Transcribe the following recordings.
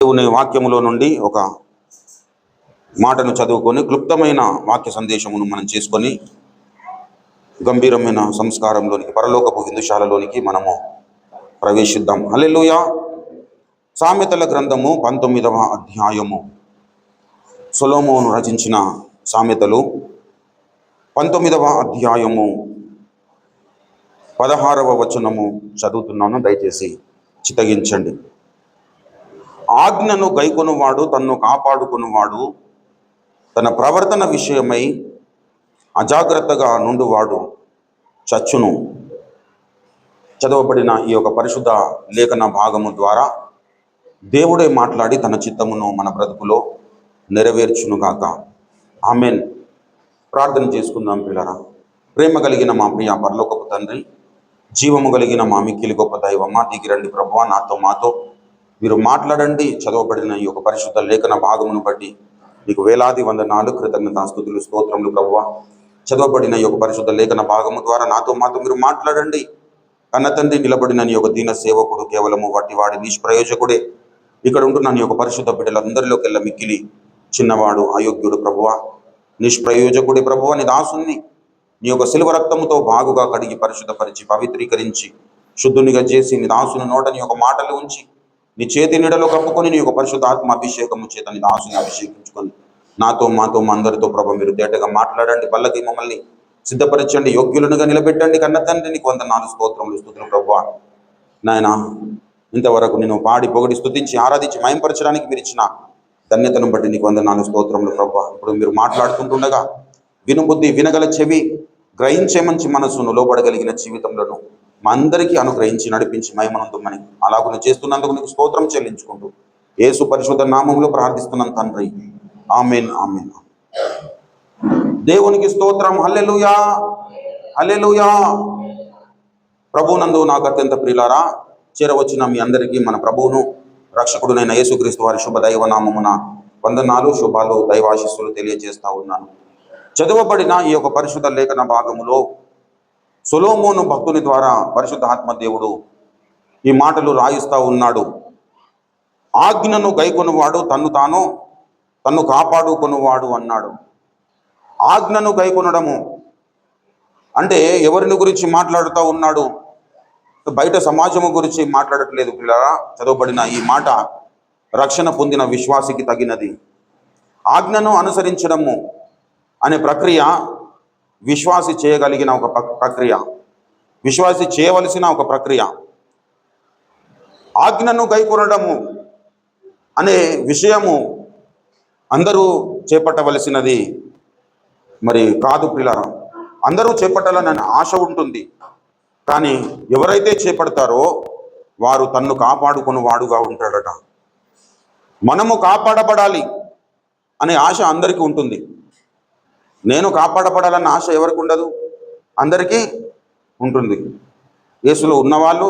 దేవుని వాక్యములో నుండి ఒక మాటను చదువుకొని క్లుప్తమైన వాక్య సందేశమును మనం చేసుకొని గంభీరమైన సంస్కారంలోనికి పరలోకపు విందుశాలలోనికి మనము ప్రవేశిద్దాం. హల్లెలూయా. సామెతల గ్రంథము 19వ అధ్యాయము. సొలొమోను రచించిన సామెతలు 19వ అధ్యాయము 16వ వచనము చదువుతున్నాను, దయచేసి చిత్తగించండి. ఆజ్ఞను గైకొనువాడు తన్ను కాపాడుకునివాడు, తన ప్రవర్తన విషయమై అజాగ్రత్తగా నుండువాడు చచ్చును. చదవబడిన ఈ యొక్క పరిశుద్ధ లేఖన భాగము ద్వారా దేవుడే మాట్లాడి తన చిత్తమును మన బ్రతుకులో నెరవేర్చునుగాక. ఆమెన్. ప్రార్థన చేసుకుందాం పిల్లరా. ప్రేమ కలిగిన మా ప్రియ పరలోకపు తండ్రి, జీవము కలిగిన మా మిక్కిలి గొప్ప దైవమా, దిగి రండి ప్రభువా, మాతో మీరు మాట్లాడండి. చదవబడిన ఈ యొక్క పరిశుద్ధ లేఖన భాగమును బట్టి మీకు వేలాది వందనాలు, కృతజ్ఞతాస్తుతులు, స్తోత్రములు ప్రభువా. చదవబడిన ఈ యొక్క పరిశుద్ధ లేఖన భాగము ద్వారా నాతో మీరు మాట్లాడండి. కన్న తండ్రి, నిలబడిన నీ యొక్క దీన సేవకుడు కేవలము వాడి నిష్ప్రయోజకుడే. ఇక్కడ ఉంటున్న నీ యొక్క పరిశుద్ధ బిడ్డలందరిలోకెల్లా మిక్కిలి చిన్నవాడు, అయోగ్యుడు ప్రభువా, నిష్ప్రయోజకుడే ప్రభువా. నీ దాసుని నీ యొక్క శిలువ రక్తముతో బాగుగా కడిగి పరిశుద్ధపరిచి పవిత్రీకరించి శుద్ధునిగా చేసి నీ దాసుని నోట నీ యొక్క మాటలు ఉంచి నీ చేతి నీడలో కప్పుకొని నీ యొక్క పరిశుద్ధాత్మ అభిషేకము చేత నీ దాసుని అభిషేకించుకొని నాతో మా అందరితో ప్రభు మీరు తేటగా మాట్లాడండి. పల్లకి మమ్మల్ని సిద్ధపరచండి, యోగ్యులనుగా నిలబెట్టండి. కన్న తండ్రి, నీకు 104 స్తోత్రములు, స్తుతులు ప్రభువా. నాయన, ఇంతవరకు నేను పాడి పొగడి స్తుతించి ఆరాధించి మయంపరచడానికి మీరు ఇచ్చిన ధన్యతను బట్టి నీకు 104 స్తోత్రములు ప్రభువా. ఇప్పుడు మీరు మాట్లాడుతుంటుండగా వినుబుద్ధి, వినగల చెవి, గ్రహించే మంచి మనసును, లోబడగలిగిన జీవితంలో మా అందరికీ అనుగ్రహించి నడిపించి మహిమనందుమని అలాగున చేస్తున్నందుకు నీకు స్తోత్రం చెల్లించుకుంటూ యేసు పరిశుద్ధ నామములో ప్రార్థిస్తున్నాను తండ్రి. ఆమేన్, ఆమేన్. దేవునికి స్తోత్రం. హల్లెలూయా, హల్లెలూయా. ప్రభువునందు నాకు అత్యంత ప్రియులారా, చేరవచ్చిన మీ అందరికీ మన ప్రభువును రక్షకుడునైన యేసుక్రీస్తు వారి శుభ దైవనామమున వందనాలు, శుభాలు, దైవాశీస్సులు తెలియజేస్తా ఉన్నాను. చదవబడిన ఈ యొక్క పరిశుద్ధ లేఖన భాగములో సొలొమోను భక్తుని ద్వారా పరిశుద్ధ ఆత్మదేవుడు ఈ మాటలు రాయిస్తా ఉన్నాడు. ఆజ్ఞను గైకొనువాడు తన్ను కాపాడుకొనువాడు అన్నాడు. ఆజ్ఞను గైకొనడము అంటే ఎవరిని గురించి మాట్లాడుతూ ఉన్నాడు? బయట సమాజము గురించి మాట్లాడట్లేదు పిల్లరా. చదవబడిన ఈ మాట రక్షణ పొందిన విశ్వాసికి తగినది. ఆజ్ఞను అనుసరించడము అనే ప్రక్రియ విశ్వాసి చేయగలిగిన ఒక ప్రక్రియ, విశ్వాసి చేయవలసిన ఒక ప్రక్రియ. ఆజ్ఞను గైకొనడము అనే విషయము అందరూ చేపట్టవలసినది మరి కాదు పిల్లరా. అందరూ చేపట్టాలని ఆశ ఉంటుంది, కానీ ఎవరైతే చేపడతారో వారు తన్ను కాపాడుకుని వాడుగా ఉంటాడట. మనము కాపాడబడాలి అనే ఆశ అందరికీ ఉంటుంది. నేను కాపాడబడాలన్న ఆశ ఎవరికి ఉండదు? అందరికీ ఉంటుంది. యేసులో ఉన్నవాళ్ళు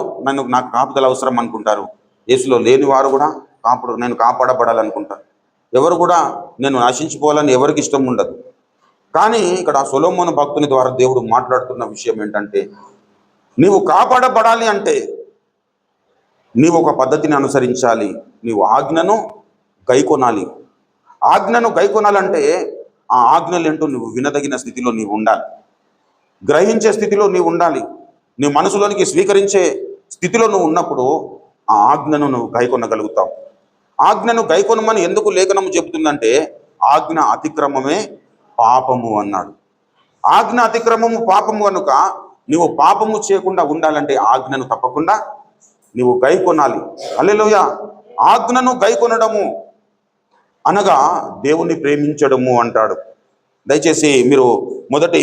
నాకు కాపుదల అవసరం అనుకుంటారు. యేసులో లేని వారు కూడా నేను కాపాడబడాలనుకుంటారు. ఎవరు కూడా నేను నశించిపోవాలని ఎవరికి ఇష్టం ఉండదు. కానీ ఇక్కడ సొలొమోను భక్తుని ద్వారా దేవుడు మాట్లాడుతున్న విషయం ఏంటంటే, నీవు కాపాడబడాలి అంటే నీవు ఒక పద్ధతిని అనుసరించాలి. నీవు ఆజ్ఞను గైకొనాలి. ఆజ్ఞను గైకొనాలంటే ఆ ఆజ్ఞలు ఏంటో నువ్వు వినదగిన స్థితిలో నీవు ఉండాలి, గ్రహించే స్థితిలో నీవు ఉండాలి. నీ మనసులోనికి స్వీకరించే స్థితిలో నువ్వు ఉన్నప్పుడు ఆ ఆజ్ఞను నువ్వు గైకొనగలుగుతావు. ఆజ్ఞను గైకొనమని ఎందుకు లేఖనము చెబుతుందంటే, ఆజ్ఞ అతిక్రమమే పాపము అన్నాడు. ఆజ్ఞ అతిక్రమము పాపము కనుక నువ్వు పాపము చేయకుండా ఉండాలంటే ఆజ్ఞను తప్పకుండా నువ్వు గైకొనాలి. హల్లెలూయా. ఆజ్ఞను గైకొనడము అనగా దేవుణ్ణి ప్రేమించడము అంటాడు. దయచేసి మీరు మొదటి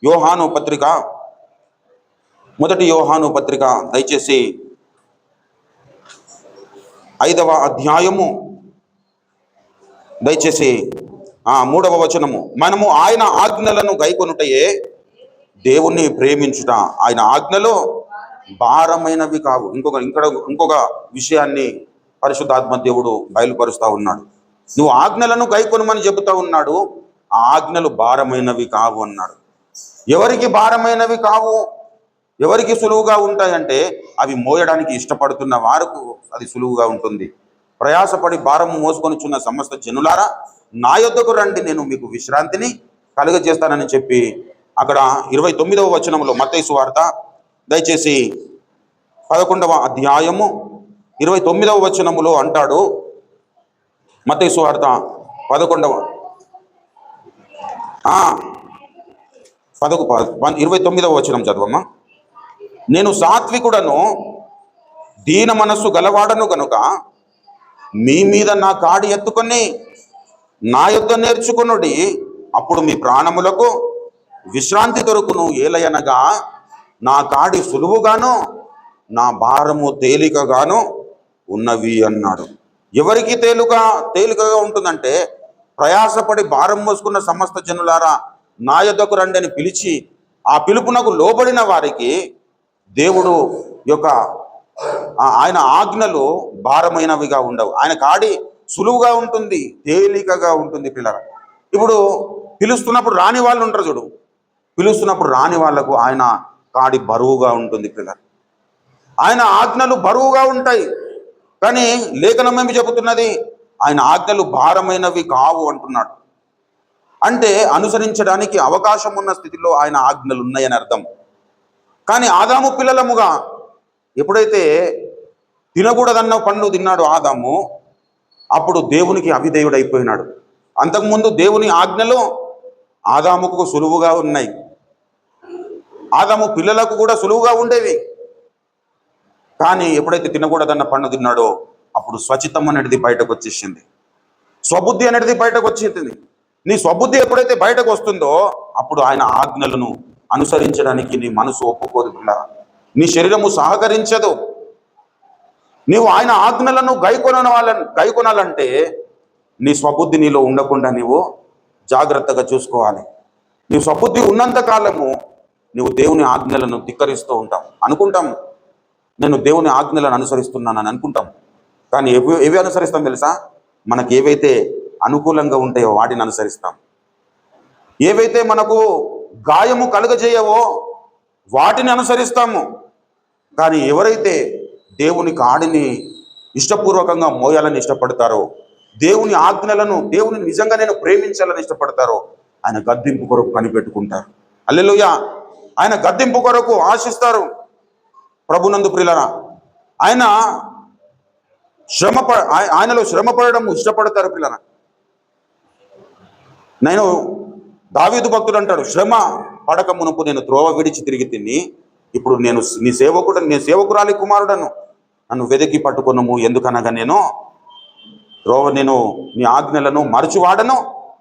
యోహాను పత్రిక దయచేసి 5వ అధ్యాయము దయచేసి 3వ వచనము. మనము ఆయన ఆజ్ఞలను గైకొనుటయే దేవుణ్ణి ప్రేమించుట, ఆయన ఆజ్ఞలో భారమైనవి కావు. ఇంకొక విషయాన్ని పరిశుద్ధాత్మ దేవుడు బయలుపరుస్తూ ఉన్నాడు. నువ్వు ఆజ్ఞలను గైకొనమని చెబుతా ఉన్నాడు. ఆ ఆజ్ఞలు భారమైనవి కావు అన్నాడు. ఎవరికి భారమైనవి కావు? ఎవరికి సులువుగా ఉంటాయంటే అవి మోయడానికి ఇష్టపడుతున్న వారికి అది సులువుగా ఉంటుంది. ప్రయాసపడి భారము మోసుకొనిచున్న సమస్త జనులారా నా యొద్దకు రండి, నేను మీకు విశ్రాంతిని కలుగజేస్తానని చెప్పి అక్కడ 29వ వచనంలో మత్తయి సువార్త దయచేసి 11వ అధ్యాయము 29వ వచనములో అంటాడు. మత్తయి సువార్త 29వ వచనం చదవమ్మా. నేను సాత్వికుడను దీన మనస్సు గలవాడను గనుక మీ మీద నా కాడి ఎత్తుకొని నా యొద్ద నేర్చుకొనుడి, అప్పుడు మీ ప్రాణములకు విశ్రాంతి దొరుకును. ఏలయనగా నా కాడి సులువుగాను నా భారము తేలికగాను ఉన్నవి అన్నాడు. ఎవరికి తేలికగా ఉంటుందంటే, ప్రయాసపడి భారం మోసుకున్న సమస్త జనులారా నా యొద్దకు రండి అని పిలిచి ఆ పిలుపునకు లోబడిన వారికి దేవుడు యొక్క ఆయన ఆజ్ఞలు భారమైనవిగా ఉండవు. ఆయన కాడి సులువుగా ఉంటుంది, తేలికగా ఉంటుంది. పిల్లల ఇప్పుడు పిలుస్తున్నప్పుడు రాని వాళ్ళు ఉంటారు చూడు, పిలుస్తున్నప్పుడు రాని వాళ్లకు ఆయన కాడి బరువుగా ఉంటుంది. పిల్లల ఆయన ఆజ్ఞలు బరువుగా ఉంటాయి, కానీ లేఖనం ఏమి చెబుతున్నది? ఆయన ఆజ్ఞలు భారమైనవి కావు అంటున్నాడు. అంటే అనుసరించడానికి అవకాశం ఉన్న స్థితిలో ఆయన ఆజ్ఞలు ఉన్నాయని అర్థం. కానీ ఆదాము పిల్లలముగా ఎప్పుడైతే తినకూడదన్న పండు తిన్నాడు ఆదాము, అప్పుడు దేవునికి అవిధేయుడైపోయినాడు. అంతకుముందు దేవుని ఆజ్ఞలు ఆదాముకు సులువుగా ఉన్నాయి, ఆదాము పిల్లలకు కూడా సులువుగా ఉండేవి. కానీ ఎప్పుడైతే తినకూడదన్న పండు తిన్నాడో అప్పుడు స్వచితం అనేది బయటకు వచ్చేసింది, స్వబుద్ధి అనేది బయటకు వచ్చేసింది. నీ స్వబుద్ధి ఎప్పుడైతే బయటకు వస్తుందో అప్పుడు ఆయన ఆజ్ఞలను అనుసరించడానికి నీ మనసు ఒప్పుకోదు పిల్ల, నీ శరీరము సహకరించదు. నీవు ఆయన ఆజ్ఞలను గైకొనాలంటే నీ స్వబుద్ధి నీలో ఉండకుండా నీవు జాగ్రత్తగా చూసుకోవాలి. నీ స్వబుద్ధి ఉన్నంత కాలము నువ్వు దేవుని ఆజ్ఞలను ధిక్కరిస్తూ ఉంటాం. అనుకుంటాం నేను దేవుని ఆజ్ఞలను అనుసరిస్తున్నానని అనుకుంటాం, కానీ ఏవి అనుసరిస్తాం తెలుసా? మనకు ఏవైతే అనుకూలంగా ఉంటాయో వాటిని అనుసరిస్తాం, ఏవైతే మనకు గాయము కలుగజేయవో వాటిని అనుసరిస్తాము. కానీ ఎవరైతే దేవుని కాడిని ఇష్టపూర్వకంగా మోయాలని ఇష్టపడతారో, దేవుని ఆజ్ఞలను, దేవుని నిజంగా నేను ప్రేమించాలని ఇష్టపడతారో ఆయన గద్దింపు కొరకు కనిపెట్టుకుంటారు. హల్లెలూయా! ఆయన గద్దింపు కొరకు ఆశిస్తారు. ప్రభునందు ప్రియులారా, ఆయనలో శ్రమపడడం ఇష్టపడతారు. పిల్లరా, నేను దావీదు భక్తుడు అంటాడు, శ్రమ పడక మునుపు నేను త్రోవ విడిచి తిరిగి తిని, ఇప్పుడు నేను నీ సేవకురాలి కుమారుడను, నన్ను వెదకి పట్టుకున్నాము. ఎందుకనగా నేను నీ ఆజ్ఞలను మరచివాడను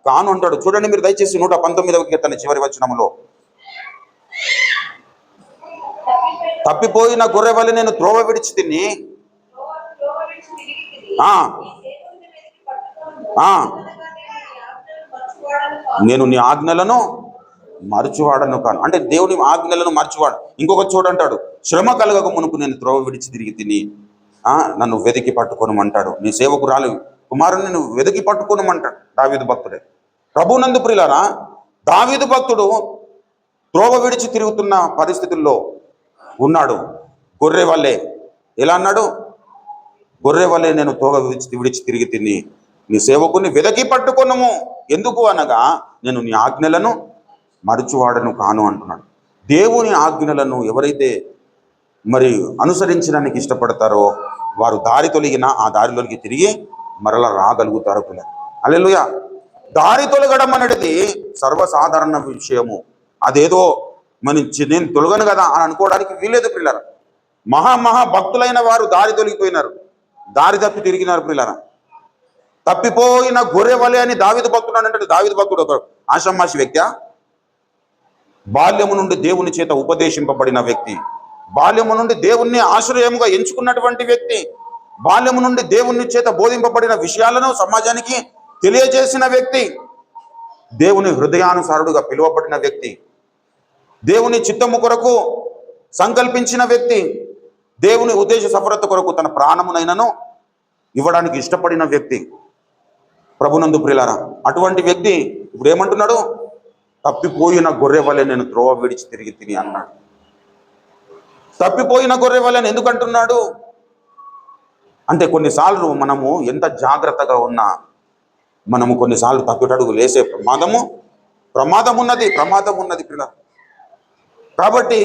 కాను అంటాడు. చూడండి మీరు దయచేసి 119వ కీర్తన చివరి వచనంలో, తప్పిపోయిన గొర్రె వలె నేను త్రోవ విడిచి తిని నేను నీ ఆజ్ఞలను మరచివాడను కాను. అంటే దేవుని ఆజ్ఞలను మరచివాడు. ఇంకొక చోట అంటాడు, శ్రమ కలగక మునుపు నేను త్రోవ విడిచి తిరిగి తిని నన్ను వెతికి పట్టుకోనమంటాడు. నీ సేవకురాలు కుమారుని నువ్వు వెతికి పట్టుకోనమంటాడు దావీదు భక్తుడే. ప్రభునందు ప్రియులారా, దావీదు భక్తుడు త్రోవ విడిచి తిరుగుతున్న పరిస్థితుల్లో ఉన్నాడు. గొర్రె వల్లే, ఎలా అన్నాడు? గొర్రె వల్లే నేను త్రోవ విడిచి తిరిగి తిని నీ సేవకుని వెదకి పట్టుకొనము. ఎందుకు అనగా నేను నీ ఆజ్ఞలను మరచువాడను కాను అంటున్నాడు. దేవుని ఆజ్ఞలను ఎవరైతే మరి అనుసరించడానికి ఇష్టపడతారో వారు దారి తొలగిన ఆ దారిలోకి తిరిగి మరలా రాగలుగుతారు. పిల్లలు హల్లెలూయా! దారి తొలగడం అనేది సర్వసాధారణ విషయము. అదేదో నేను తొలగను కదా అని అనుకోవడానికి వీలేదు. పిల్లలు మహా భక్తులైన వారు దారి తొలగిపోయినారు, దారి తప్పి తిరిగినారు. పిల్లలు తప్పిపోయిన గొర్రె వలె అని దావీదు భక్తుడు అంటే, దావీదు భక్తుడు ఒక ఆషామాషి వ్యక్తి, బాల్యము నుండి దేవుని చేత ఉపదేశింపబడిన వ్యక్తి, బాల్యము నుండి దేవుణ్ణి ఆశ్రయముగా ఎంచుకున్నటువంటి వ్యక్తి, బాల్యము నుండి దేవుని చేత బోధింపబడిన విషయాలను సమాజానికి తెలియజేసిన వ్యక్తి, దేవుని హృదయానుసారుడుగా పిలువబడిన వ్యక్తి, దేవుని చిత్తము కొరకు సంకల్పించిన వ్యక్తి, దేవుని ఉద్దేశ సఫలత కొరకు తన ప్రాణమునైనను ఇవ్వడానికి ఇష్టపడిన వ్యక్తి. ప్రభునందు ప్రియులారా, అటువంటి వ్యక్తి ఇప్పుడు ఏమంటున్నాడు? తప్పిపోయిన గొర్రె వలె నేను త్రోవ విడిచి తిరిగి తిని అన్నాడు. తప్పిపోయిన గొర్రె వలె ఎందుకంటున్నాడు అంటే కొన్నిసార్లు మనము ఎంత జాగ్రత్తగా ఉన్నా మనము కొన్నిసార్లు తప్పుటడుగు లేసే ప్రమాదం ఉన్నది పిల్ల. కాబట్టి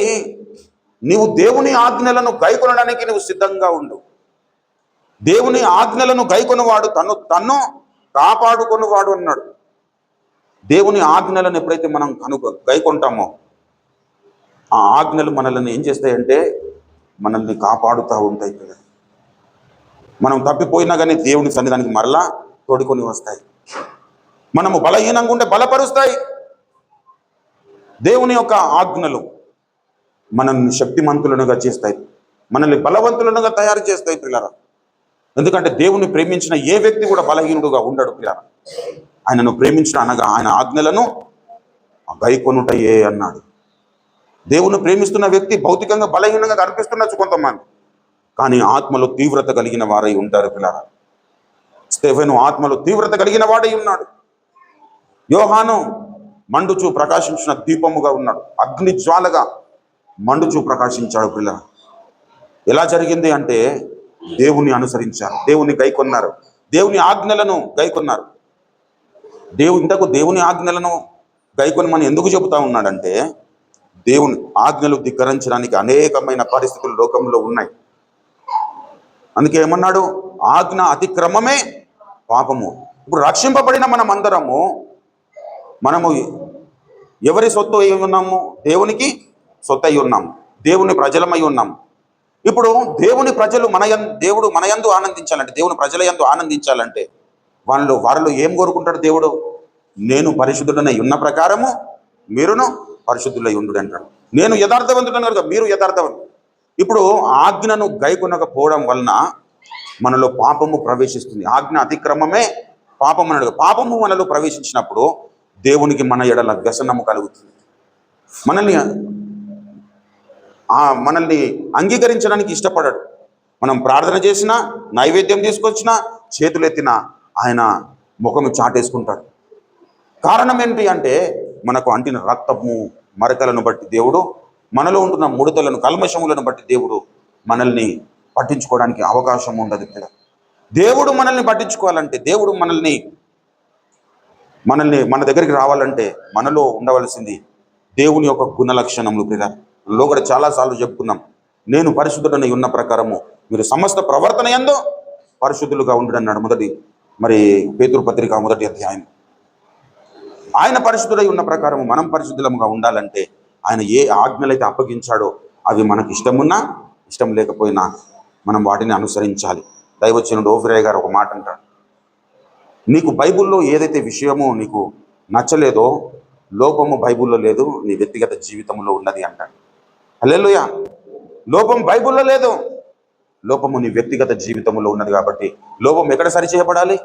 నీవు దేవుని ఆజ్ఞలను గైకొనడానికి నువ్వు సిద్ధంగా ఉండు. దేవుని ఆజ్ఞలను గైకొనవాడు తన్ను కాపాడుకొనివాడు అన్నాడు. దేవుని ఆజ్ఞలను ఎప్పుడైతే మనం గైకొంటామో ఆ ఆజ్ఞలు మనల్ని ఏం చేస్తాయంటే మనల్ని కాపాడుతూ ఉంటాయి పిల్లలు. మనం తప్పిపోయినా కానీ దేవుని సన్నిధానికి మరలా తోడుకొని వస్తాయి. మనము బలహీనంగా ఉంటే బలపరుస్తాయి. దేవుని యొక్క ఆజ్ఞలు మనల్ని శక్తిమంతులనుగా చేస్తాయి, మనల్ని బలవంతులనుగా తయారు చేస్తాయి పిల్లరా. ఎందుకంటే దేవుని ప్రేమించిన ఏ వ్యక్తి కూడా బలహీనుడుగా ఉండడు పిల్లరా. ఆయనను ప్రేమించిన అనగా ఆయన ఆజ్ఞలను గైకొనుటయే అన్నాడు. దేవుని ప్రేమిస్తున్న వ్యక్తి భౌతికంగా బలహీనంగా కనిపిస్తుండొచ్చు కొంతమంది, కానీ ఆత్మలో తీవ్రత కలిగిన వారై ఉంటారు పిల్లరా. స్టెఫెను ఆత్మలో తీవ్రత కలిగిన వాడై ఉన్నాడు. యోహాను మండుచు ప్రకాశించిన దీపముగా ఉన్నాడు, అగ్ని జ్వాలగా మండుచు ప్రకాశించాడు పిల్లరా. ఎలా జరిగింది అంటే దేవుని అనుసరించారు, దేవుని గైకొన్నారు, దేవుని ఆజ్ఞలను గైకొన్నారు. దేవుని ఆజ్ఞలను గైకొనమని ఎందుకు చెబుతా ఉన్నాడంటే దేవుని ఆజ్ఞలు ధిక్కరించడానికి అనేకమైన పరిస్థితులు లోకంలో ఉన్నాయి. అందుకే ఏమన్నాడు, ఆజ్ఞ అతిక్రమమే పాపము. ఇప్పుడు రక్షింపబడిన మనము ఎవరి సొత్తు అయి ఉన్నాము? దేవునికి సొత్తు అయి ఉన్నాము, దేవుని ప్రజలమై ఉన్నాము. ఇప్పుడు దేవుని ప్రజలు దేవుడు మన యందు ఆనందించాలంటే, దేవుని ప్రజల యందు ఆనందించాలంటే వారిలో ఏం కోరుకుంటాడు దేవుడు? నేను పరిశుద్ధుడనై ఉన్న ప్రకారము మీరును పరిశుద్ధులై ఉండు అంటాడు. నేను యథార్థవంతుడను కనుక మీరు యథార్థవంతుడు. ఇప్పుడు ఆజ్ఞను గైకొనకపోవడం వలన మనలో పాపము ప్రవేశిస్తుంది. ఆజ్ఞ అతిక్రమమే పాపం అన్నాడు. పాపము మనలో ప్రవేశించినప్పుడు దేవునికి మన ఎడల వ్యసనము కలుగుతుంది. మనల్ని అంగీకరించడానికి ఇష్టపడడు. మనం ప్రార్థన చేసినా, నైవేద్యం తీసుకొచ్చినా, చేతులెత్తినా ఆయన ముఖము చాటేసుకుంటాడు. కారణం ఏంటి అంటే మనకు అంటిన రక్తము మరకలను బట్టి దేవుడు, మనలో ఉంటున్న ముడతలను కల్మషములను బట్టి దేవుడు మనల్ని పట్టించుకోవడానికి అవకాశం ఉండదు. దేవుడు మనల్ని పట్టించుకోవాలంటే, దేవుడు మనల్ని మన దగ్గరికి రావాలంటే మనలో ఉండవలసింది దేవుని యొక్క గుణ లక్షణములు. పిల్లల్లో కూడా చాలాసార్లు చెప్పుకున్నాం, నేను పరిశుద్ధుడనై ఉన్న ప్రకారము మీరు సమస్త ప్రవర్తన యందు పరిశుద్ధులుగా ఉండడన్నాడు. పేతురు పత్రిక 1వ అధ్యాయం. ఆయన పరిశుద్ధుడై ఉన్న ప్రకారము మనం పరిశుద్ధులముగా ఉండాలంటే ఆయన ఏ ఆజ్ఞలైతే అప్పగించాడో అవి మనకు ఇష్టమున్నా ఇష్టం లేకపోయినా మనం వాటిని అనుసరించాలి. దైవజనుడు ఓఫిరయ్య గారు ఒక మాట అంటాడు, నీకు బైబిల్లో ఏదైతే విషయమో నీకు నచ్చలేదో లోపము బైబిల్లో లేదు, నీ వ్యక్తిగత జీవితంలో ఉన్నది అంటాడు. హల్లెలూయా. లోపం బైబిల్లో లేదు, లోపము నీ వ్యక్తిగత జీవితంలో ఉన్నది. కాబట్టి లోపం ఎక్కడ సరి చేయబడాలి?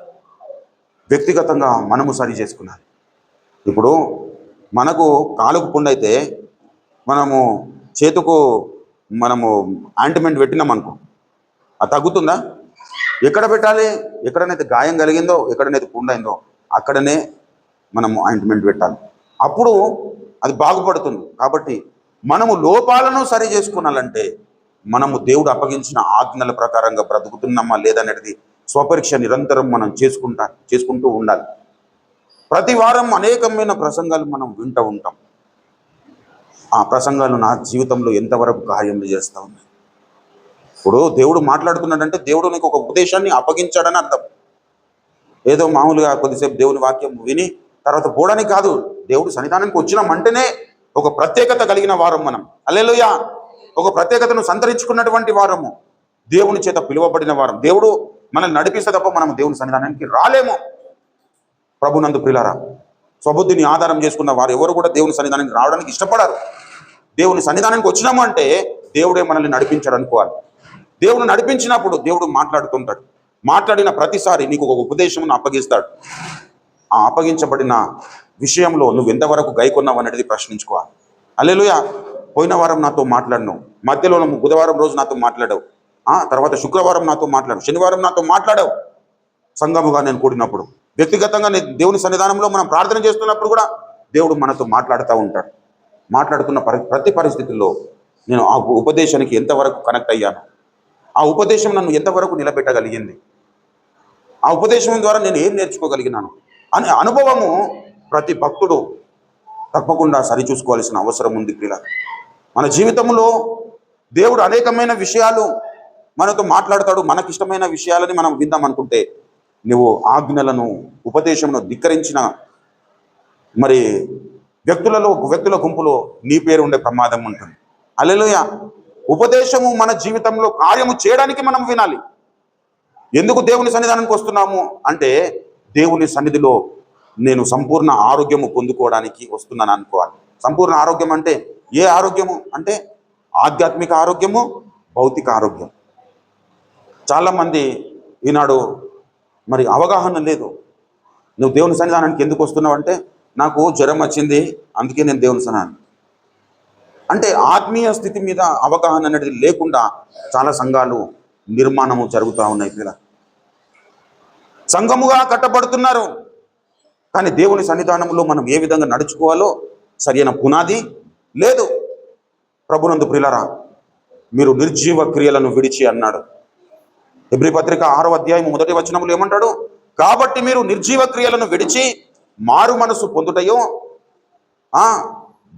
వ్యక్తిగతంగా మనము సరి చేసుకున్నాలి. ఇప్పుడు మనకు కాలుకు పుండైతే చేతుకు ఆయింట్మెంట్ పెట్టినాం అనుకో, అది తగ్గుతుందా? ఎక్కడ పెట్టాలి? ఎక్కడనైతే గాయం కలిగిందో, ఎక్కడనైతే పుండైందో అక్కడనే మనము ఆయింట్మెంట్ పెట్టాలి. అప్పుడు అది బాగుపడుతుంది. కాబట్టి మనము లోపాలను సరి చేసుకున్నాలంటే మనము దేవుడు అప్పగించిన ఆజ్ఞల ప్రకారంగా బ్రతుకుతున్నామా లేదనేది స్వపరీక్ష నిరంతరం మనం చేసుకుంటూ ఉండాలి. ప్రతి వారం అనేకమైన ప్రసంగాలు మనం వింటూ ఉంటాం. ఆ ప్రసంగాలు నా జీవితంలో ఎంతవరకు కార్యం చేస్తూ ఉన్నాయి? ఇప్పుడు దేవుడు మాట్లాడుతున్నాడంటే దేవుడు నీకు ఒక ఉపదేశాన్ని అప్పగించాడని అర్థం. ఏదో మామూలుగా కొద్దిసేపు దేవుని వాక్యం విని తర్వాత పోవడానికి కాదు. దేవుడు సన్నిధానానికి వచ్చినామంటేనే ఒక ప్రత్యేకత కలిగిన వారం మనం. హల్లెలూయా. ఒక ప్రత్యేకతను సంతరించుకున్నటువంటి వారము, దేవుని చేత పిలువబడిన వారం. దేవుడు మనల్ని నడిపిస్తే తప్ప మనం దేవుని సన్నిధానానికి రాలేము. ప్రభునందు ప్రియులారా, స్వబుద్ధిని ఆధారం చేసుకున్న వారు ఎవరు కూడా దేవుని సన్నిధానానికి రావడానికి ఇష్టపడరు. దేవుని సన్నిధానానికి వచ్చినాము అంటే దేవుడే మనల్ని నడిపించాడు అనుకోవాలి. దేవుడు నడిపించినప్పుడు దేవుడు మాట్లాడుతుంటాడు. మాట్లాడిన ప్రతిసారి నీకు ఒక ఉపదేశమును అప్పగిస్తాడు. ఆ అప్పగించబడిన విషయంలో నువ్వు ఎంతవరకు గైకొన్నావు అనేది ప్రశ్నించుకోవాలి. హల్లెలూయా. పోయిన వారం నాతో మాట్లాడినావు, మధ్యలో బుధవారం రోజు నాతో మాట్లాడావు, తర్వాత శుక్రవారం నాతో మాట్లాడావు, శనివారం నాతో మాట్లాడావు. సంఘముగా నేను కూడినప్పుడు, వ్యక్తిగతంగా దేవుని సన్నిధానంలో మనం ప్రార్థన చేస్తున్నప్పుడు కూడా దేవుడు మనతో మాట్లాడుతూ ఉంటాడు. మాట్లాడుతున్న ప్రతి పరిస్థితుల్లో నేను ఆ ఉపదేశానికి ఎంతవరకు కనెక్ట్ అయ్యాను, ఆ ఆ ఉపదేశం నన్ను ఎంతవరకు నిలబెట్టగలిగింది, ఆ ఉపదేశం ద్వారా నేను ఏం నేర్చుకోగలిగినాను అనే అనుభవము ప్రతి భక్తుడు తప్పకుండా సరిచూసుకోవాల్సిన అవసరం ఉంది ప్రియుల. మన జీవితంలో దేవుడు అనేకమైన విషయాలు మనతో మాట్లాడతాడు. మనకిష్టమైన విషయాలని మనం విందాం అనుకుంటే నువ్వు ఆజ్ఞలను ఉపదేశమును ధిక్కరించిన మరి వ్యక్తుల గుంపులో నీ పేరు ఉండే ప్రమాదం ఉంటుంది. హల్లెలూయా. ఉపదేశము మన జీవితంలో కార్యము చేయడానికి మనం వినాలి. ఎందుకు దేవుని సన్నిధానానికి వస్తున్నాము అంటే దేవుని సన్నిధిలో నేను సంపూర్ణ ఆరోగ్యము పొందుకోవడానికి వస్తున్నాను అనుకోవాలి. సంపూర్ణ ఆరోగ్యం అంటే ఏ ఆరోగ్యము అంటే ఆధ్యాత్మిక ఆరోగ్యము, భౌతిక ఆరోగ్యం. చాలామంది ఈనాడు మరి అవగాహన లేదు. నువ్వు దేవుని సన్నిధానానికి ఎందుకు వస్తున్నావు అంటే నాకు జ్వరం వచ్చింది అందుకే నేను దేవుని సన్నిధానం అంటే ఆత్మీయ స్థితి మీద అవగాహన అనేది లేకుండా చాలా సంఘాలు నిర్మాణము జరుగుతూ ఉన్నాయి పిల్ల. సంఘముగా కట్టబడుతున్నారు కానీ దేవుని సన్నిధానంలో మనం ఏ విధంగా నడుచుకోవాలో సరైన పునాది లేదు. ప్రభునందు ప్రియులారా, మీరు నిర్జీవ క్రియలను విడిచి అన్నాడు. హెబ్రీ పత్రిక 6వ అధ్యాయం 1వ వచనములో ఏమంటాడు? కాబట్టి మీరు నిర్జీవ క్రియలను విడిచి మారు మనసు పొందుటయో,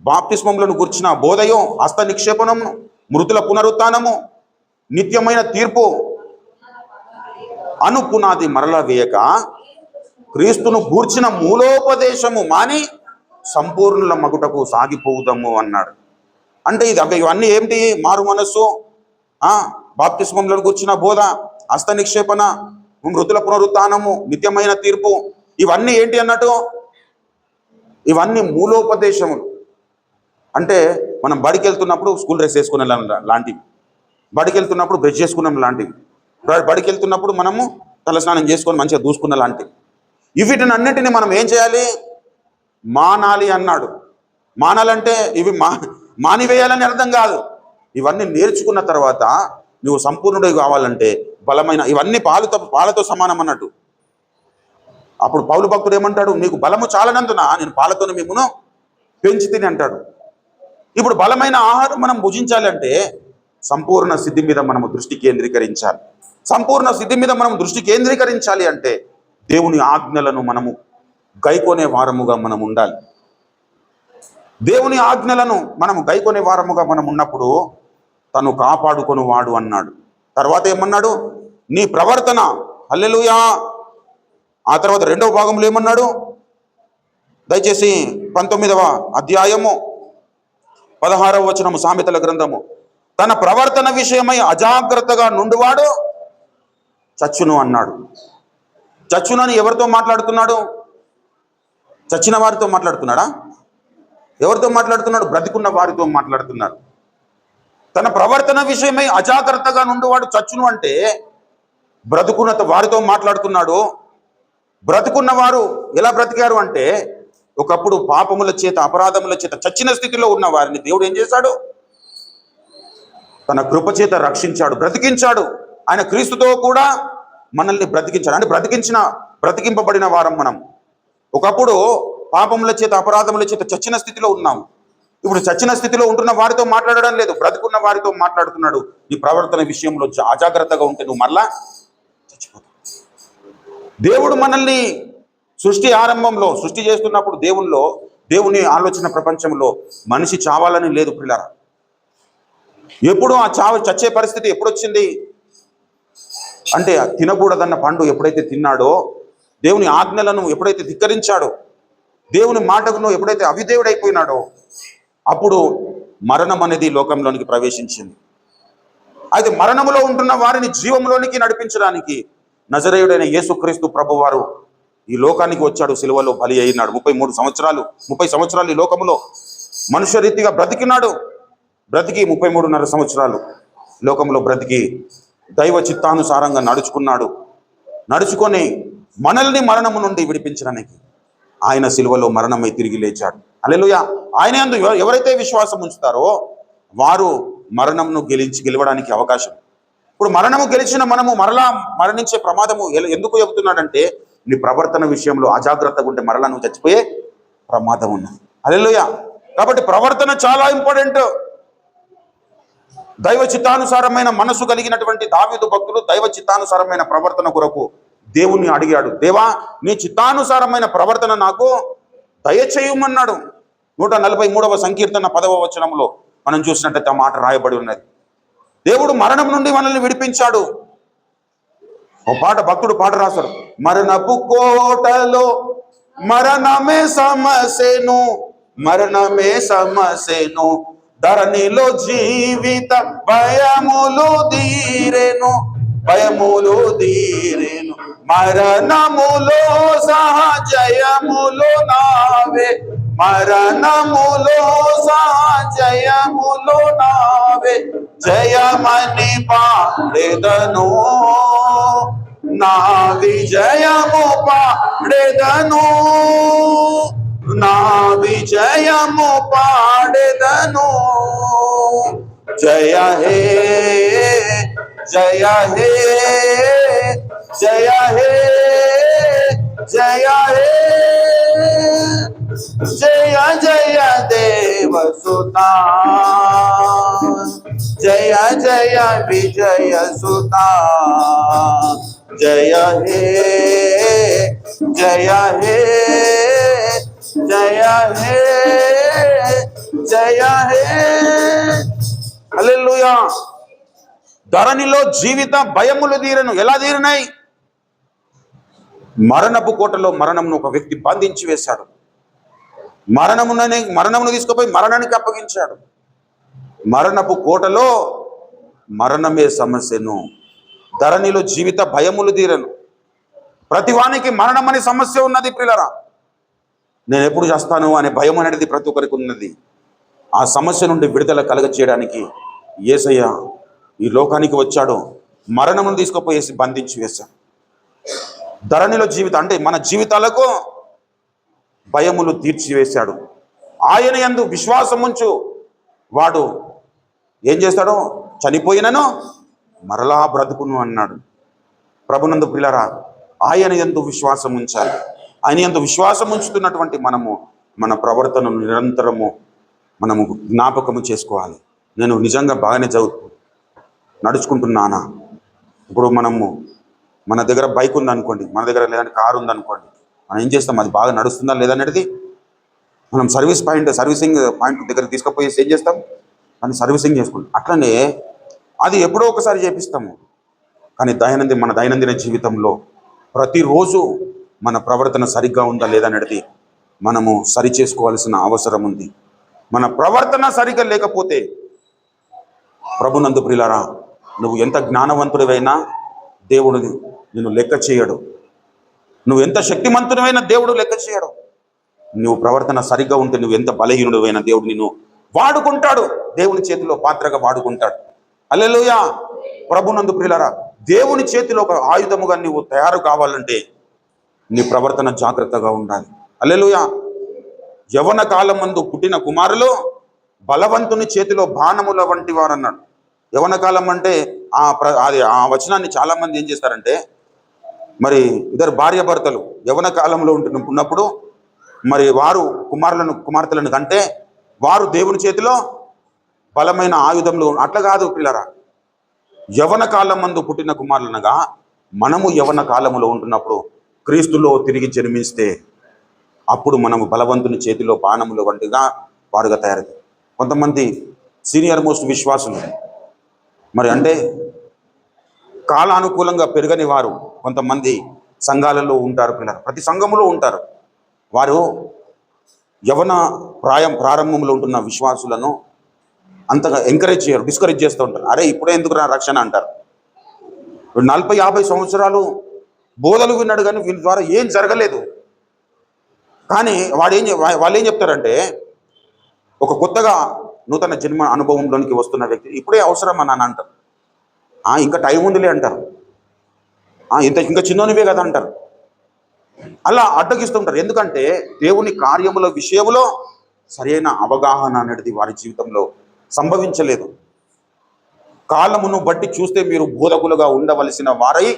బాప్తిస్మములను గుర్చిన బోధయో, హస్త నిక్షేపణము, మృతుల పునరుత్థానము, నిత్యమైన తీర్పు అను పునాది మరల వేయక క్రీస్తును గూర్చిన మూలోపదేశము మాని సంపూర్ణుల మగుటకు సాగిపోవుదాము అన్నాడు. అంటే ఇవన్నీ ఏమిటి? మారు మనస్సు, బాప్తిస్మములను గుర్చిన బోధ, హస్త నిక్షేపణ, మృతుల పునరుత్థానము, నిత్యమైన తీర్పు, ఇవన్నీ ఏంటి అన్నట్టు? ఇవన్నీ మూలోపదేశములు. అంటే మనం బడికి వెళ్తున్నప్పుడు స్కూల్ డ్రెస్ వేసుకునే లాంటివి, బడికి వెళ్తున్నప్పుడు బ్రష్ చేసుకున్నాం లాంటివి, బడికి వెళ్తున్నప్పుడు మనము తలస్నానం చేసుకొని మంచిగా దూసుకున్న లాంటివి. వీటిని అన్నిటిని మనం ఏం చేయాలి? మానాలి అన్నాడు. మానాలంటే ఇవి మానివేయాలని అర్థం కాదు. ఇవన్నీ నేర్చుకున్న తర్వాత నువ్వు సంపూర్ణుడు కావాలంటే బలమైన ఇవన్నీ పాలతో సమానం అన్నట్టు. అప్పుడు పౌలు భక్తుడు ఏమంటాడు? నీకు బలము చాలనందున నేను పాలతోనే మిమ్మును పెంచి తిని అంటాడు. ఇప్పుడు బలమైన ఆహారం మనం భుజించాలంటే సంపూర్ణ సిద్ధి మీద మనము దృష్టి కేంద్రీకరించాలి. సంపూర్ణ సిద్ధి మీద మనం దృష్టి కేంద్రీకరించాలి అంటే దేవుని ఆజ్ఞలను మనము గైకొనే వారముగా మనం ఉండాలి. దేవుని ఆజ్ఞలను మనం గైకొనే వారముగా మనం ఉన్నప్పుడు తను కాపాడుకొని వాడు అన్నాడు. తర్వాత ఏమన్నాడు? నీ ప్రవర్తన, హల్లెలూయా. ఆ తర్వాత 2వ భాగంలో ఏమన్నాడు? దయచేసి 19వ అధ్యాయము 16వ వచనము, సామెతల గ్రంథము, తన ప్రవర్తన విషయమై అజాగ్రత్తగా నుండివాడు చచ్చును అన్నాడు. చచ్చునని ఎవరితో మాట్లాడుతున్నాడు? చచ్చిన వారితో మాట్లాడుతున్నాడా? ఎవరితో మాట్లాడుతున్నాడు? బ్రతికున్న వారితో మాట్లాడుతున్నాడు. తన ప్రవర్తన విషయమై అజాగ్రత్తగా నుండివాడు చచ్చును అంటే బ్రతుకున్న వారితో మాట్లాడుతున్నాడు. బ్రతుకున్న వారు ఎలా బ్రతికారు అంటే ఒకప్పుడు పాపముల చేత, అపరాధముల చేత చచ్చిన స్థితిలో ఉన్న వారిని దేవుడు ఏం చేశాడు? తన కృప చేత రక్షించాడు, బ్రతికించాడు. ఆయన క్రీస్తుతో కూడా మనల్ని బ్రతికించాడు. అంటే బ్రతికింపబడిన వారం మనం. ఒకప్పుడు పాపముల చేత, అపరాధముల చేత చచ్చిన స్థితిలో ఉన్నాము. ఇప్పుడు చచ్చిన స్థితిలో ఉంటున్న వారితో మాట్లాడడం లేదు, బ్రతుకున్న వారితో మాట్లాడుతున్నాడు. నీ ప్రవర్తన విషయంలో అజాగ్రత్తగా ఉంటే నువ్వు మరలా చచ్చిపోతావు. దేవుడు మనల్ని సృష్టి ఆరంభంలో సృష్టి చేస్తున్నప్పుడు దేవుని ఆలోచన ప్రపంచంలో మనిషి చావాలని లేదు పిల్లరా. ఎప్పుడు ఆ చచ్చే పరిస్థితి ఎప్పుడు వచ్చింది అంటే తినకూడదన్న పండు ఎప్పుడైతే తిన్నాడో, దేవుని ఆజ్ఞలను ఎప్పుడైతే ధిక్కరించాడో, దేవుని మాటను ఎప్పుడైతే అవిధేయుడైపోయినాడో అప్పుడు మరణం అనేది లోకంలోనికి ప్రవేశించింది. అయితే మరణములో ఉంటున్న వారిని జీవంలోనికి నడిపించడానికి నజరేయుడైన యేసుక్రీస్తు ప్రభువారు ఈ లోకానికి వచ్చాడు. సిలువలో బలి అయినాడు. 30 సంవత్సరాలు ఈ లోకములో మనుష్య రీతిగా బ్రతికినాడు. బ్రతికి 33.5 సంవత్సరాలు లోకంలో బ్రతికి దైవ చిత్తానుసారంగా నడుచుకొని మనల్ని మరణము నుండి విడిపించడానికి ఆయన సిలువలో మరణమై తిరిగి లేచాడు. హల్లెలూయా. ఆయన యందు ఎవరైతే విశ్వాసం ఉంచుతారో వారు మరణమును గెలవడానికి అవకాశం. ఇప్పుడు మరణము గెలిచిన మనము మరలా మరణించే ప్రమాదము ఎందుకు చెబుతున్నాడంటే నీ ప్రవర్తన విషయంలో అజాగ్రత్తగా ఉంటే మరలా నువ్వు చచ్చిపోయే ప్రమాదం ఉన్నది. హల్లెలూయా. కాబట్టి ప్రవర్తన చాలా ఇంపార్టెంట్. దైవ చిత్తానుసారమైన మనసు కలిగినటువంటి దావీదు భక్తుడు దైవ చిత్తానుసారమైన ప్రవర్తన కొరకు దేవుణ్ణి అడిగాడు. దేవా, నీ చిత్తానుసారమైన ప్రవర్తన నాకు దయచేయమన్నాడు. 143వ సంకీర్తన 10వ వచనంలో మనం చూసినట్టయితే ఆ మాట రాయబడి ఉన్నది. దేవుడు మరణం నుండి మనల్ని విడిపించాడు. ఓ పాట భక్తుడు పాట రాశాడు. మరణపు కోటలో మరణమే సమస్యను, మరణమే సమస్యను, ధరణిలో జీవిత భయములు దీరెను, భయములు దీరెను, మరణములో సహజయములు నావే, మరణములో సహజయములు నావే, జయమని పాడెదను, నా విజయము పాడెదను, నా విజయము పాడెదను. జయ హే జయ హే జయ హే జయ హే జయ జయ దేవసుతా, జయ జయ విజయ సుతా, జయ హే జయ హే జయ హే జయ హే. హల్లెలూయా. ధరణిలో జీవిత భయములు తీరను. ఎలా తీరినాయి? మరణపు కోటలో మరణమును ఒక వ్యక్తి బంధించి వేశాడు. మరణమును తీసుకుపోయి మరణానికి అప్పగించాడు. మరణపు కోటలో మరణమే సమస్యను, ధరణిలో జీవిత భయములు తీరను. ప్రతివానికి మరణం అనే సమస్య ఉన్నది ప్రియులారా. నేను ఎప్పుడు చేస్తాను అనే భయం అనేది ప్రతి ఒక్కరికి ఉన్నది. ఆ సమస్య నుండి విడుదల కలగచేయడానికి యేసయ్య ఈ లోకానికి వచ్చాడు. మరణమును తీసుకుపోయేసి బంధించి వేశాడు. ధరణిలో జీవితం అంటే మన జీవితాలకు భయములు తీర్చివేశాడు. ఆయన యందు విశ్వాసముంచు వాడు ఏం చేస్తాడో, చనిపోయినను మరలా బ్రతుకును అన్నాడు. ప్రభునందు ప్రియులారా, ఆయన యందు విశ్వాసం ఉంచాలి. ఆయన యందు విశ్వాసం ఉంచుతున్నటువంటి మనము మన ప్రవర్తనను నిరంతరము మనము జ్ఞాపకము చేసుకోవాలి. నేను నిజంగా బాగానే నడుచుకుంటున్నానా? ఇప్పుడు మన దగ్గర బైక్ ఉందనుకోండి, మన దగ్గర లేదంటే కారు ఉందనుకోండి, మనం ఏం చేస్తాం? అది బాగా నడుస్తుందా లేదనేది మనం సర్వీసింగ్ పాయింట్ దగ్గర తీసుకుపోయేసి ఏం చేస్తాం? దాన్ని సర్వీసింగ్ చేసుకుంటాం. అట్లనే అది ఎప్పుడో ఒకసారి చేపిస్తాము. కానీ మన దైనందిన జీవితంలో ప్రతిరోజు మన ప్రవర్తన సరిగ్గా ఉందా లేదనేది మనము సరి చేసుకోవాల్సిన అవసరం ఉంది. మన ప్రవర్తన సరిగ్గా లేకపోతే ప్రభునందు ప్రియులారా, నువ్వు ఎంత జ్ఞానవంతుడివైనా దేవుడు నిన్ను లెక్క చేయడు. నువ్వు ఎంత శక్తిమంతుడివైనా దేవుడు లెక్క చేయడు. నువ్వు ప్రవర్తన సరిగ్గా ఉంటే నువ్వు ఎంత బలహీనుడివైనా దేవుడు నిన్ను వాడుకుంటాడు. దేవుని చేతిలో పాత్రగా వాడుకుంటాడు. హల్లెలూయా. ప్రభునందు ప్రియులారా, దేవుని చేతిలో ఒక ఆయుధముగా నువ్వు తయారు కావాలంటే నీ ప్రవర్తన జాగ్రత్తగా ఉండాలి. హల్లెలూయా. యవన కాలం మందు పుట్టిన కుమారులు బలవంతుని చేతిలో బాణముల వంటి వారు అన్నాడు. యవన కాలం అంటే ఆ వచనాన్ని చాలా మంది ఏం చేస్తారంటే, మరి ఇద్దరు భార్యాభర్తలు యవన కాలంలో ఉన్నప్పుడు మరి వారు కుమార్తెలను కంటే వారు దేవుని చేతిలో బలమైన ఆయుధంలో. అట్లా కాదు పిల్లరా. యవన కాలం మందు పుట్టిన కుమారులనగా మనము యవన కాలంలో ఉంటున్నప్పుడు క్రీస్తులో తిరిగి జన్మిస్తే అప్పుడు మనము బలవంతుని చేతిలో బాణముల వంటిగా వారుగా తయారవుతారు. కొంతమంది సీనియర్ మోస్ట్ విశ్వాసులు మరి అంటే కాలానుకూలంగా పెరగని వారు కొంతమంది సంఘాలలో ఉంటారు. పిల్లలు ప్రతి సంఘములో ఉంటారు. వారు యవన ప్రారంభంలో ఉంటున్న విశ్వాసులను అంతగా ఎంకరేజ్ చేయరు, డిస్కరేజ్ చేస్తూ ఉంటారు. అరే ఇప్పుడే ఎందుకు రక్షణ అంటారు. 40-50 సంవత్సరాలు బోధలు విన్నాడు కానీ వీళ్ళ ద్వారా ఏం జరగలేదు. కానీ వాళ్ళు ఏం చెప్తారంటే, ఒక కొత్తగా నూతన జన్మ అనుభవంలోనికి వస్తున్న వ్యక్తి ఇప్పుడే అవసరం అని అంటారు. ఇంకా టైం ఉందిలే అంటారు. ఇంకా చిన్నోనివే కదా అంటారు. అలా అడ్డగిస్తుంటారు. ఎందుకంటే దేవుని కార్యముల విషయంలో సరైన అవగాహన అనేది వారి జీవితంలో సంభవించలేదు. కాలమును బట్టి చూస్తే మీరు బోధకులుగా ఉండవలసిన వారై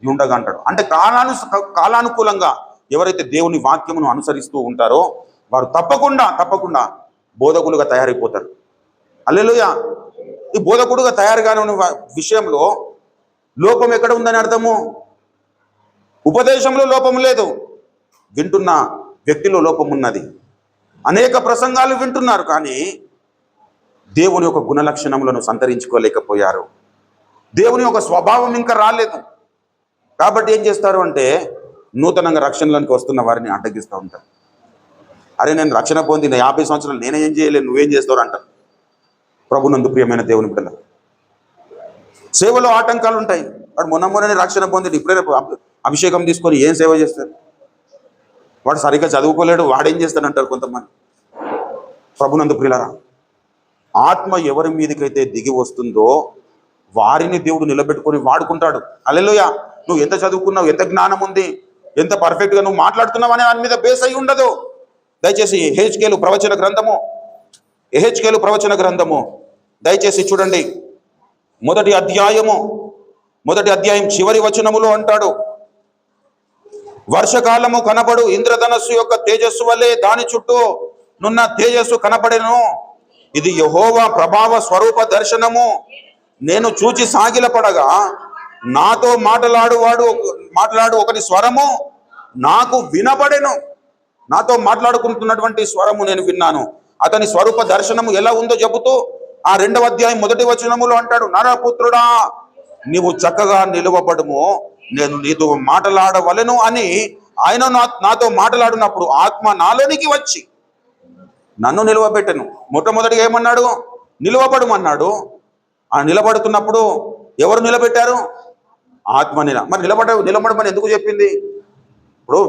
ఉండగా అంటాడు. అంటే కాలానుకూలంగా ఎవరైతే దేవుని వాక్యమును అనుసరిస్తూ ఉంటారో వారు తప్పకుండా బోధకులుగా తయారైపోతారు. హల్లెలూయా. ఈ బోధకుడుగా తయారు కాని విషయంలో లోపం ఎక్కడ ఉందని అర్థము? ఉపదేశంలో లోపం లేదు, వింటున్న వ్యక్తిలో లోపం ఉన్నది. అనేక ప్రసంగాలు వింటున్నారు, కానీ దేవుని యొక్క గుణలక్షణములను సంతరించుకోలేకపోయారు. దేవుని యొక్క స్వభావం ఇంకా రాలేదు. కాబట్టి ఏం చేస్తారు అంటే నూతనంగా రక్షణలోనికి వస్తున్న వారిని అడ్డగిస్తూ ఉంటారు. అరే, నేను రక్షణ పొందిన 50 సంవత్సరాలు నేనేం చేయలేను, నువ్వేం చేస్తావు అంటారు. ప్రభునందు ప్రియమైన దేవుని బిడ్డల, సేవలో ఆటంకాలు ఉంటాయి. వాడు మొన్ననే రక్షణ పొంది ఇప్పుడే అభిషేకం తీసుకొని ఏం సేవ చేస్తారు? వాడు సరిగ్గా చదువుకోలేడు, వాడేం చేస్తాడంటారు కొంతమంది. ప్రభునందు ప్రియులారా, ఆత్మ ఎవరి మీదకైతే దిగి వస్తుందో వారిని దేవుడు నిలబెట్టుకొని వాడుకుంటాడు. హల్లెలూయా. నువ్వు ఎంత చదువుకున్నావు, ఎంత జ్ఞానం ఉంది, ఎంత పర్ఫెక్ట్గా నువ్వు మాట్లాడుతున్నావు అనే దాని మీద బేస్ అయి ఉండదు. దయచేసి ఎహెచ్కేలు ప్రవచన గ్రంథము దయచేసి చూడండి. మొదటి అధ్యాయం చివరి వచనములో అంటాడు, వర్షకాలము కనబడు ఇంద్రధనస్సు యొక్క తేజస్సు వలె దాని చుట్టూ నున్న తేజస్సు కనబడెను. ఇది యెహోవా ప్రభావ స్వరూప దర్శనము. నేను చూచి సాగిలపడగా నాతో మాట్లాడు ఒకటి స్వరము నాకు వినబడెను. నాతో మాట్లాడుకుంటున్నటువంటి స్వరము నేను విన్నాను. అతని స్వరూప దర్శనము ఎలా ఉందో చెబుతూ ఆ 2వ అధ్యాయం 1వ వచనములో అంటాడు, నరపుత్రుడా, నీవు చక్కగా నిలువబడుము, నేను నీతో మాట్లాడవలెను అని ఆయన నాతో మాట్లాడినప్పుడు ఆత్మ నాలోనికి వచ్చి నన్ను నిలవబెట్టను. మొట్టమొదటిగా ఏమన్నాడు? నిలవబడమన్నాడు. ఆ నిలబడుతున్నప్పుడు ఎవరు నిలబెట్టారు? ఆత్మ మరి నిలబడమని ఎందుకు చెప్పింది? ఇప్పుడు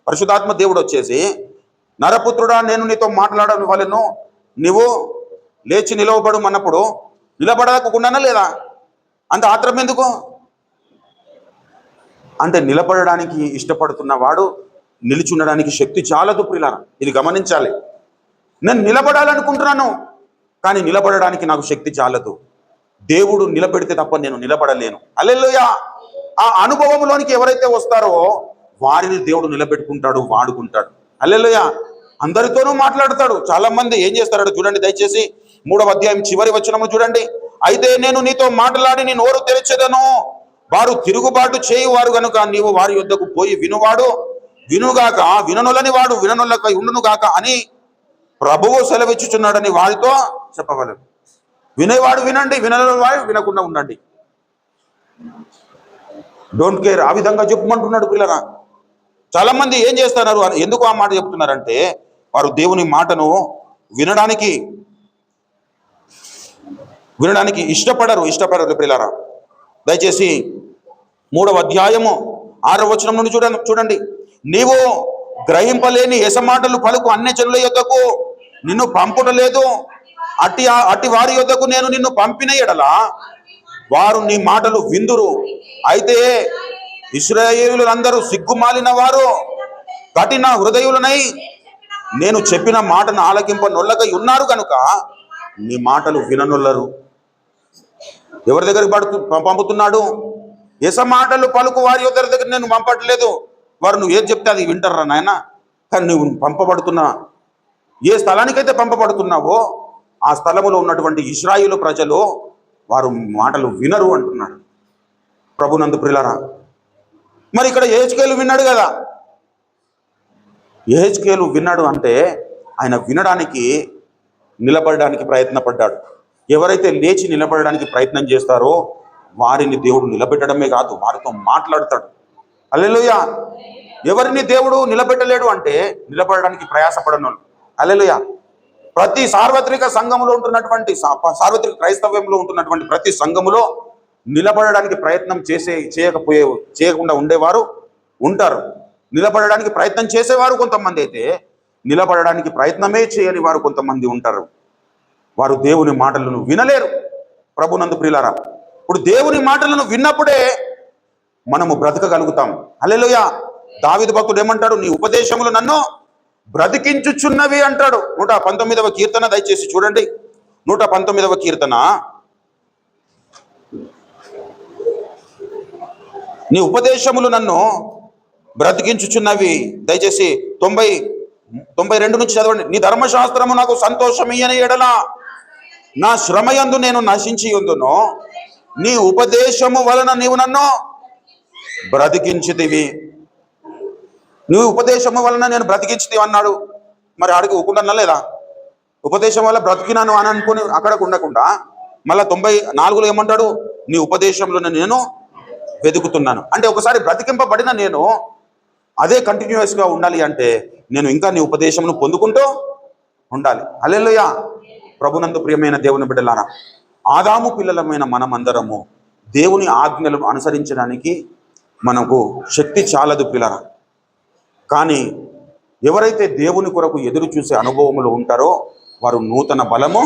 పరిశుద్ధాత్మ దేవుడు వచ్చేసి, నరపుత్రుడా, నేను నీతో మాట్లాడవలెను, నువ్వు లేచి నిలవబడు అన్నప్పుడు నిలబడకుండానా లేదా? అంత ఆత్రం ఎందుకు? అంటే నిలబడడానికి ఇష్టపడుతున్న వాడు నిలిచి ఉండడానికి శక్తి చాలదు ప్రియులారా. ఇది గమనించాలి. నేను నిలబడాలనుకుంటున్నాను, కానీ నిలబడడానికి నాకు శక్తి చాలదు. దేవుడు నిలబెడితే తప్ప నేను నిలబడలేను. హల్లెలూయా. ఆ అనుభవంలోనికి ఎవరైతే వస్తారో వారిని దేవుడు నిలబెట్టుకుంటాడు, వాడుకుంటాడు. హల్లెలూయా. అందరితోనూ మాట్లాడతాడు. చాలా మంది ఏం చేస్తారో చూడండి. దయచేసి 3వ అధ్యాయం చివరి వచనము చూడండి. అయితే నేను నీతో మాట్లాడి నీ నోరు తెరిచెదను, వారు తిరుగుబాటు చేయువారు గనుక నీవు వారి యొద్దకు పోయి వినుగాక, విననులని వాడు విననులక ఉండునుగాక అని ప్రభువు సెలవిచ్చుచున్నాడని వారితో చెప్పవలెను. వినేవాడు వినండి, వినవాడు వినకుండా ఉండండి. Don't care. ఆ విధంగా చెప్పమంటున్నాడు పిల్లరా. చాలా మంది ఏం చేస్తున్నారు, ఎందుకు ఆ మాట చెప్తున్నారంటే వారు దేవుని మాటను వినడానికి ఇష్టపడరు పిల్లరా. దయచేసి 3వ అధ్యాయము 6వ వచనం నుండి చూడండి. నీవు గ్రహింపలేని ఎసమాటలు పలుకు అన్యజనుల యొద్దకు నిన్ను పంపుట లేదు. అట్టి వారి యొద్దకు నేను నిన్ను పంపిన ఎడల వారు నీ మాటలు విందురు. అయితే ఇశ్రాయేలులందరూ సిగ్గుమాలిన వారు, కఠిన హృదయులనై నేను చెప్పిన మాటను ఆలకింప నొల్లకై ఉన్నారు కనుక నీ మాటలు విననొల్లరు. ఎవరి దగ్గరికి పంపుతున్నాడు? ఎసమాటలు పలుకు వారి దగ్గర నేను పంపట్లేదు. వారు నువ్వు ఏది చెప్తే అది వింటారా నాయన? కానీ నువ్వు పంపబడుతున్నా ఏ స్థలానికైతే పంపబడుతున్నావో ఆ స్థలములో ఉన్నటువంటి ఇశ్రాయేలు ప్రజలు వారు మాటలు వినరు అంటున్నాడు. ప్రభునందు ప్రియులారా, మరి ఇక్కడ యెహెజ్కేలు విన్నాడు కదా. యెహెజ్కేలు విన్నాడు అంటే ఆయన వినడానికి నిలబడడానికి ప్రయత్నపడ్డాడు. ఎవరైతే లేచి నిలబడడానికి ప్రయత్నం చేస్తారో వారిని దేవుడు నిలబెట్టడమే కాదు, వారితో మాట్లాడతాడు. హల్లెలూయా. ఎవరిని దేవుడు నిలబెట్టలేడు అంటే నిలబడడానికి ప్రయాసపడను. హల్లెలూయా. ప్రతి సార్వత్రిక సంఘములో ఉంటున్నటువంటి సార్వత్రిక క్రైస్తవ్యంలో ఉంటున్నటువంటి ప్రతి సంఘములో నిలబడడానికి ప్రయత్నం చేయకుండా ఉండేవారు ఉంటారు. నిలబడడానికి ప్రయత్నం చేసేవారు కొంతమంది అయితే, నిలబడడానికి ప్రయత్నమే చేయని వారు కొంతమంది ఉంటారు. వారు దేవుని మాటలను వినలేరు. ప్రభునందు ప్రియులారా, ఇప్పుడు దేవుని మాటలను విన్నప్పుడే మనము బ్రతకగలుగుతాం. హల్లెలూయా. దావీదు భక్తుడు ఏమంటాడు? నీ ఉపదేశములు నన్ను బ్రతికించుచున్నవి అంటాడు. 119వ కీర్తన దయచేసి చూడండి. 119వ కీర్తన, నీ ఉపదేశములు నన్ను బ్రతికించుచున్నవి. దయచేసి 92 నుంచి చదవండి. నీ ధర్మశాస్త్రము నాకు సంతోషమియ్యని ఎడల నా శ్రమయందు నేను నశించి ఉందును, నీ ఉపదేశము వలన నీవు నన్ను బ్రతికించితివి. నువ్వు ఉపదేశము వలన నేను బ్రతికించితివి అన్నాడు. మరి ఆడికి ఊకుండా లేదా? ఉపదేశం వల్ల బ్రతికినాను అని అనుకుని అక్కడికి ఉండకుండా మళ్ళీ 94లో ఏమంటాడు? నీ ఉపదేశంలో నేను వెతుకుతున్నాను. అంటే ఒకసారి బ్రతికింపబడిన నేను అదే కంటిన్యూస్గా ఉండాలి అంటే నేను ఇంకా నీ ఉపదేశమును పొందుకుంటూ ఉండాలి. హల్లెలూయా. ప్రభునందు ప్రియమైన దేవుని బిడ్డలారా, ఆదాము పిల్లలమైన మనమందరము దేవుని ఆజ్ఞలు అనుసరించడానికి మనకు శక్తి చాలదు పిల్లరా. కానీ ఎవరైతే దేవుని కొరకు ఎదురు చూసే అనుభవములు ఉంటారో వారు నూతన బలము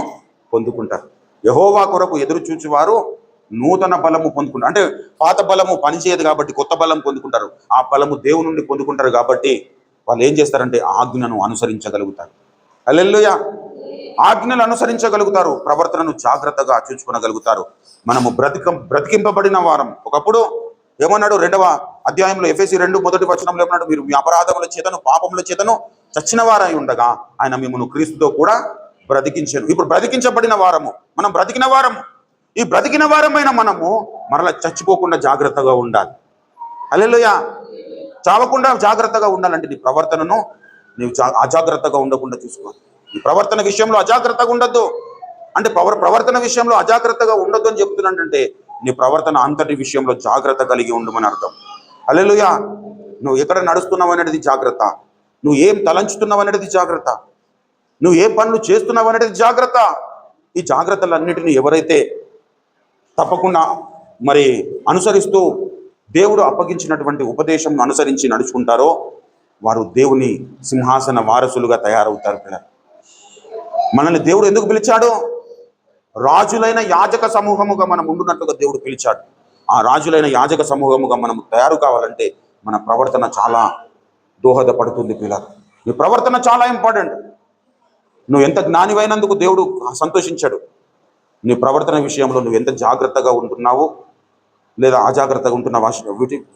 పొందుకుంటారు. యెహోవా కొరకు ఎదురు చూచేవారు నూతన బలము పొందుకుంటారు. అంటే పాత బలము పనిచేయదు కాబట్టి కొత్త బలం పొందుకుంటారు. ఆ బలము దేవుని నుండి పొందుకుంటారు కాబట్టి వాళ్ళు ఏం చేస్తారంటే ఆజ్ఞను అనుసరించగలుగుతారు. హల్లెలూయా. ఆజ్ఞలు అనుసరించగలుగుతారు, ప్రవర్తనను జాగ్రత్తగా చూసుకొనగలుగుతారు. మనము బ్రతికింపబడిన వారం. ఒకప్పుడు ఏమన్నాడు 2వ అధ్యాయంలో ఎఫెసీ 2:1 ఏమన్నాడు? మీరు మీ అపరాధముల చేతను పాపముల చేతను చచ్చిన వారై ఉండగా ఆయన మిమ్మల్ని క్రీస్తుతో కూడా బ్రతికించాను. ఇప్పుడు బ్రతికించబడిన వారము, మనం బ్రతికిన వారము. ఈ బ్రతికిన వారమైన మనము మరలా చచ్చిపోకుండా జాగ్రత్తగా ఉండాలి. హల్లెలూయా. చావకుండా జాగ్రత్తగా ఉండాలంటే నీ ప్రవర్తనను నీవు అజాగ్రత్తగా ఉండకుండా చూసుకోవాలి. నీ ప్రవర్తన విషయంలో అజాగ్రత్తగా ఉండొద్దు. అంటే ప్రవర్తన విషయంలో అజాగ్రత్తగా ఉండొద్దు అని చెప్తున్నానంటే నీ ప్రవర్తన అంతటి విషయంలో జాగ్రత్త కలిగి ఉండమని అర్థం. హల్లెలూయా. నువ్వు ఎక్కడ నడుస్తున్నావు అనేది జాగ్రత్త, నువ్వు ఏం తలంచుతున్నావు అనేది జాగ్రత్త, నువ్వు ఏ పనులు చేస్తున్నావు అనేది జాగ్రత్త. ఈ జాగ్రత్తలన్నిటినీ ఎవరైతే తప్పకుండా మరి అనుసరిస్తూ దేవుడు అప్పగించినటువంటి ఉపదేశం అనుసరించి నడుచుకుంటారో వారు దేవుని సింహాసన వారసులుగా తయారవుతారు. పిల్లలు, మనల్ని దేవుడు ఎందుకు పిలిచాడు? రాజులైన యాజక సమూహముగా మనం ఉండున్నట్లుగా దేవుడు పిలిచాడు. ఆ రాజులైన యాజక సమూహముగా మనం తయారు కావాలంటే మన ప్రవర్తన చాలా దోహదపడుతుంది. పిల్లలు, నీ ప్రవర్తన చాలా ఇంపార్టెంట్. నువ్వు ఎంత జ్ఞానివైనందుకు దేవుడు సంతోషించాడు. నీ ప్రవర్తన విషయంలో నువ్వు ఎంత జాగ్రత్తగా ఉంటున్నావు లేదా అజాగ్రత్తగా ఉంటున్నావు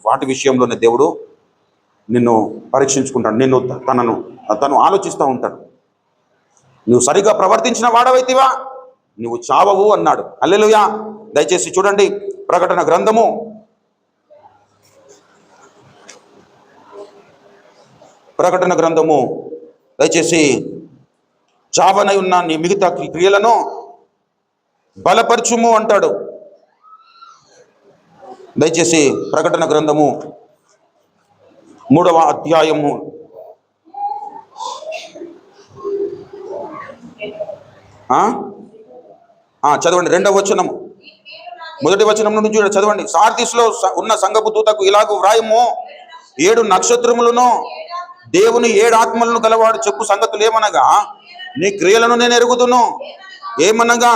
వాటి విషయంలోనే దేవుడు నిన్ను పరీక్షించుకుంటాడు. తను ఆలోచిస్తూ ఉంటాడు. నువ్వు సరిగా ప్రవర్తించిన వాడవైతివా నువ్వు చావవు అన్నాడు. హల్లెలూయా. దయచేసి చూడండి ప్రకటన గ్రంథము దయచేసి చావనై ఉన్న నీ మిగతా క్రియలను బలపరచుము అంటాడు. దయచేసి ప్రకటన గ్రంథము 3వ అధ్యాయము చదవండి 2వ వచనము. 1వ వచనం నుంచి చదవండి. సార్దీస్లో ఉన్న సంఘపు దూతకు ఇలాగూ వ్రాయము, 7 నక్షత్రములను దేవుని 7 ఆత్మలను గలవాడు చెప్పు సంగతులు ఏమనగా, నీ క్రియలను నేను ఎరుగుదును. ఏమనగా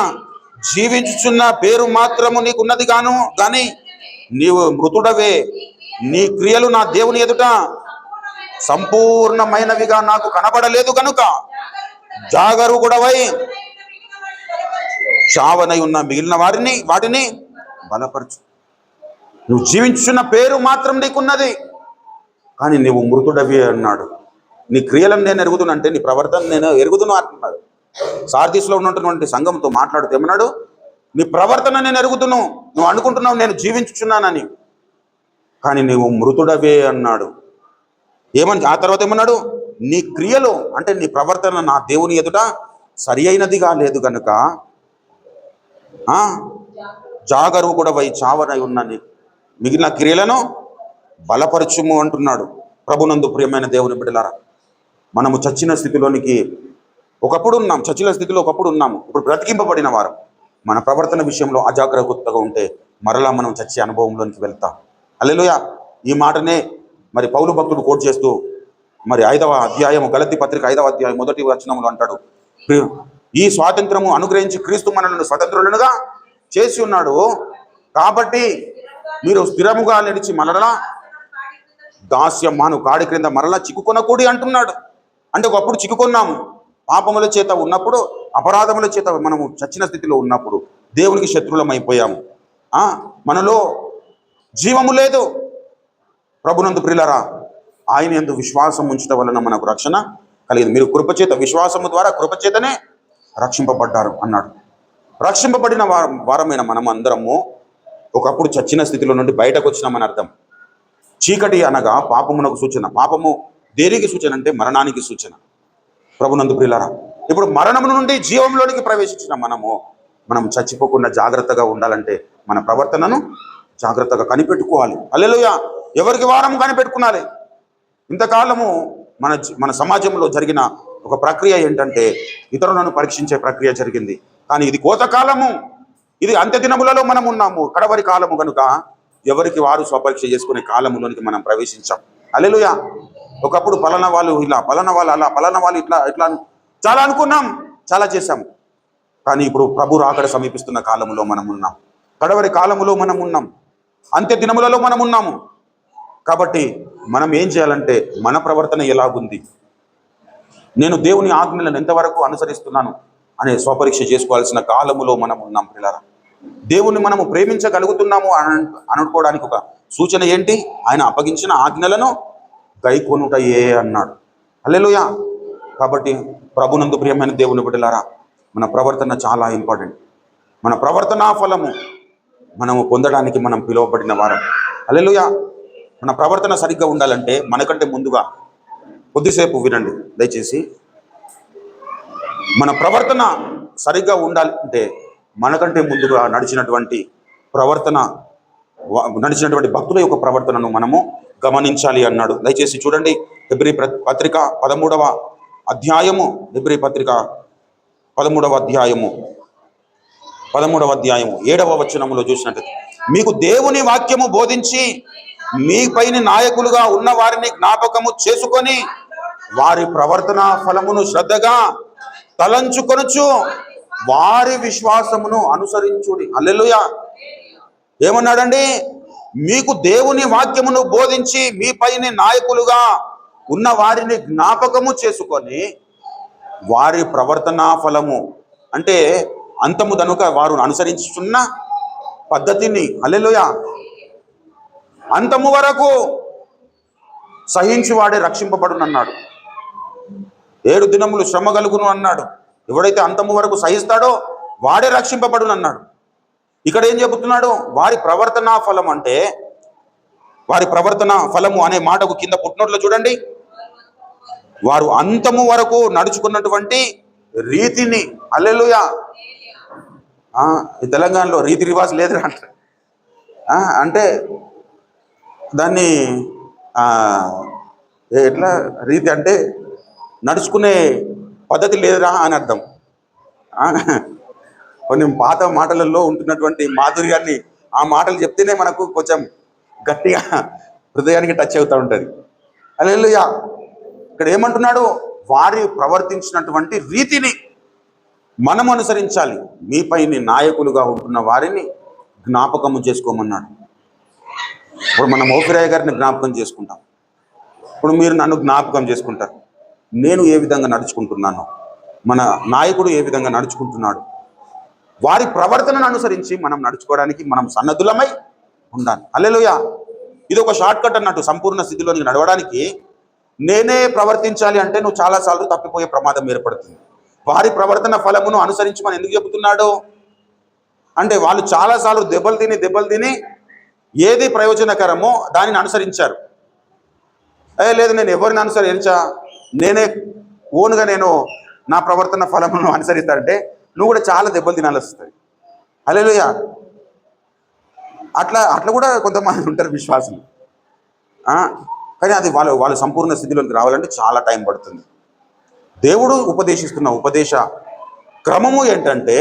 జీవించుచున్న పేరు మాత్రము నీకున్నది గాని నీవు మృతుడవే. నీ క్రియలు నా దేవుని ఎదుట సంపూర్ణమైనవిగా నాకు కనబడలేదు కనుక జాగరూకుడవై చావనై ఉన్న మిగిలిన వాటిని బలపరచు. నువ్వు జీవించున్న పేరు మాత్రం నీకున్నది కానీ నీవు మృతుడవి అన్నాడు. నీ క్రియలను నేను ఎరుగుదునంటే నీ ప్రవర్తన నేను ఎరుగుదును అంటున్నాడు. సార్దీస్లో ఉన్నటువంటి సంఘంతో మాట్లాడుతూ ఏమన్నాడు? నీ ప్రవర్తన నేను ఎరుగుదును. నువ్వు అనుకుంటున్నావు నేను జీవించుచున్నానని, కానీ నీవు మృతుడవే అన్నాడు. ఆ తర్వాత ఏమన్నాడు? నీ క్రియలు అంటే నీ ప్రవర్తన నా దేవుని ఎదుట సరి అయినదిగా లేదు కనుక జాగరూకుడవై చావనై ఉన్న మిగిలిన క్రియలను బలపరచుము అంటున్నాడు. ప్రభునందు ప్రియమైన దేవుని బిడ్డలారా, మనము చచ్చిన స్థితిలోనికి చచ్చిన స్థితిలో ఒకప్పుడు ఉన్నాము. ఇప్పుడు బ్రతికింపబడిన వారు మన ప్రవర్తన విషయంలో అజాగ్రత్తగా ఉంటే మరలా మనం చచ్చే అనుభవంలోనికి వెళ్తాం. హల్లెలూయా. ఈ మాటనే మరి పౌలు భక్తుడు కోట్ చేస్తూ మరి 5వ అధ్యాయము గలతీ పత్రిక 5వ అధ్యాయం 1వ వచనములో అంటాడు, ఈ స్వాతంత్రము అనుగ్రహించి క్రీస్తు మనలను స్వతంత్రులుగా చేసి ఉన్నాడు కాబట్టి మీరు స్థిరముగా నిలిచి మరలా దాస్యమాను కాడి క్రింద మరలా చిక్కుకొనకూడి అంటున్నాడు. అంటే ఒకప్పుడు చిక్కుకున్నాము, పాపముల చేత ఉన్నప్పుడు, అపరాధముల చేత మనము చచ్చిన స్థితిలో ఉన్నప్పుడు దేవునికి శత్రువులం అయిపోయాము. మనలో జీవము లేదు. ప్రభునందు ప్రియులారా, ఆయన యందు విశ్వాసం ఉంచడం వలన మనకు రక్షణ కలిగింది. మీరు కృపచేత విశ్వాసము ద్వారా కృపచేతనే రక్షింపబడ్డారు అన్నాడు. రక్షింపబడిన వారమైన మనం అందరము ఒకప్పుడు చచ్చిన స్థితిలో నుండి బయటకు వచ్చినామని అర్థం. చీకటి అనగా పాపమునకు సూచన. పాపము దేనికి సూచన అంటే మరణానికి సూచన. ప్రభునందు ప్రియులారా, ఇప్పుడు మరణము నుండి జీవంలోనికి ప్రవేశించిన మనం చచ్చిపోకుండా జాగ్రత్తగా ఉండాలంటే మన ప్రవర్తనను జాగ్రత్తగా కనిపెట్టుకోవాలి. హల్లెలూయా. ఎవరికి వారం కనిపెట్టుకోవాలి. ఇంతకాలము మన సమాజంలో జరిగిన ఒక ప్రక్రియ ఏంటంటే ఇతరులను పరీక్షించే ప్రక్రియ జరిగింది. కానీ ఇది కోతకాలము, ఇది అంత్య దినములలో మనం ఉన్నాము, కడవరి కాలము కనుక ఎవరికి వారు స్వపరీక్ష చేసుకునే కాలములోనికి మనం ప్రవేశించాం. హల్లెలూయా. ఒకప్పుడు పలానా వాళ్ళు ఇలా, పలానా వాళ్ళు అలా, పలానా వాళ్ళు ఇట్లా ఇట్లా చాలా అనుకున్నాం, చాలా చేశాం. కానీ ఇప్పుడు ప్రభు రాకడ సమీపిస్తున్న కాలములో మనం ఉన్నాం, కడవరి కాలములో మనం ఉన్నాం, అంత్య దినములలో మనం ఉన్నాము. కాబట్టి మనం ఏం చేయాలంటే మన ప్రవర్తన ఎలాగుంది, నేను దేవుని ఆజ్ఞలను ఎంతవరకు అనుసరిస్తున్నాను అనే స్వపరీక్ష చేసుకోవాల్సిన కాలములో మనం ఉన్నాం. పిల్లరా, దేవుని మనము ప్రేమించగలుగుతున్నాము అనుకోవడానికి ఒక సూచన ఏంటి? ఆయన అప్పగించిన ఆజ్ఞలను గైకొనుటయే అన్నాడు. హల్లెలూయా. కాబట్టి ప్రభునందు ప్రియమైన దేవుని బిడ్డలారా, మన ప్రవర్తన చాలా ఇంపార్టెంట్. మన ప్రవర్తనా ఫలము మనము పొందడానికి మనం పిలువబడిన వారం. హల్లెలూయా. మన ప్రవర్తన సరిగ్గా ఉండాలంటే మనకంటే ముందుగా కొద్దిసేపు వినండి దయచేసి. మన ప్రవర్తన సరిగ్గా ఉండాలంటే మనకంటే ముందుగా నడిచినటువంటి భక్తుల యొక్క ప్రవర్తనను మనము గమనించాలి అన్నాడు. దయచేసి చూడండి, హెబ్రీ పత్రిక 13వ అధ్యాయము, హెబ్రీ పత్రిక 13వ అధ్యాయము 7వ వచనములో చూసినట్టు, మీకు దేవుని వాక్యము బోధించి మీపైన నాయకులుగా ఉన్న వారిని జ్ఞాపకము చేసుకొని వారి ప్రవర్తన ఫలమును శ్రద్ధగా తలంచుకొనుచు వారి విశ్వాసమును అనుసరించుడి. హల్లెలూయా. ఏమన్నాడండి? మీకు దేవుని వాక్యమును బోధించి మీపైన నాయకులుగా ఉన్న వారిని జ్ఞాపకము చేసుకొని వారి ప్రవర్తన ఫలము అంటే అంతము కనుక వారు అనుసరించుతున్న పద్ధతిని, హల్లెలూయా, అంతము వరకు సహించువాడే రక్షింపబడునన్నాడు. 7 దినములు శ్రమ కలుగును అన్నాడు. ఎవడైతే అంతము వరకు సహిస్తాడో వాడే రక్షింపబడునన్నాడు. ఇక్కడ ఏం చెబుతున్నాడు? వారి ప్రవర్తన ఫలం అంటే, వారి ప్రవర్తన ఫలము అనే మాటకు కింద పుట్టినట్లు చూడండి, వారు అంతము వరకు నడుచుకున్నటువంటి రీతిని. హల్లెలూయా. ఈ తెలంగాణలో రీతి రివాజ్ లేదు అంటారు. అంటే దాన్ని ఎట్లా రీతి అంటే నడుచుకునే పద్ధతి లేదురా అని అర్థం. కొన్ని పాత మాటలలో ఉంటున్నటువంటి మాధుర్యాన్ని ఆ మాటలు చెప్తేనే మనకు కొంచెం గట్టిగా హృదయానికి టచ్ అవుతూ ఉంటుంది. హల్లెలూయా. ఇక్కడ ఏమంటున్నాడు? వారి ప్రవర్తించినటువంటి రీతిని మనం అనుసరించాలి. మీపైని నాయకులుగా ఉంటున్న వారిని జ్ఞాపకము చేసుకోమన్నాడు. ఇప్పుడు మనం ఓఫిరాయ్ గారిని జ్ఞాపకం చేసుకుంటాం. ఇప్పుడు మీరు నన్ను జ్ఞాపకం చేసుకుంటారు. నేను ఏ విధంగా నడుచుకుంటున్నాను, మన నాయకుడు ఏ విధంగా నడుచుకుంటున్నాడు, వారి ప్రవర్తనను అనుసరించి మనం నడుచుకోవడానికి మనం సన్నద్ధులమై ఉండాలి. హల్లెలూయా. ఇది ఒక షార్ట్ కట్ అన్నట్టు. సంపూర్ణ స్థితిలోనికి నడవడానికి నేనే ప్రవర్తించాలి అంటే నువ్వు చాలాసార్లు తప్పిపోయే ప్రమాదం ఏర్పడుతుంది. వారి ప్రవర్తన ఫలమును అనుసరించమని ఎందుకు చెబుతున్నాడు అంటే, వాళ్ళు చాలాసార్లు దెబ్బలు తిని ఏది ప్రయోజనకరమో దానిని అనుసరించారు. లేదు నేను ఎవరిని అనుసరించా, నేనే ఓన్గా నేను నా ప్రవర్తన ఫలమును అనుసరిస్తానంటే నువ్వు కూడా చాలా దెబ్బలు తినాల్సి వస్తుంది. హల్లెలూయా. అట్లా కూడా కొంతమంది ఉంటారు విశ్వాసులు. కానీ అది వాళ్ళు సంపూర్ణ స్థితిలోకి రావాలంటే చాలా టైం పడుతుంది. దేవుడు ఉపదేశిస్తున్న ఉపదేశ క్రమము ఏంటంటే,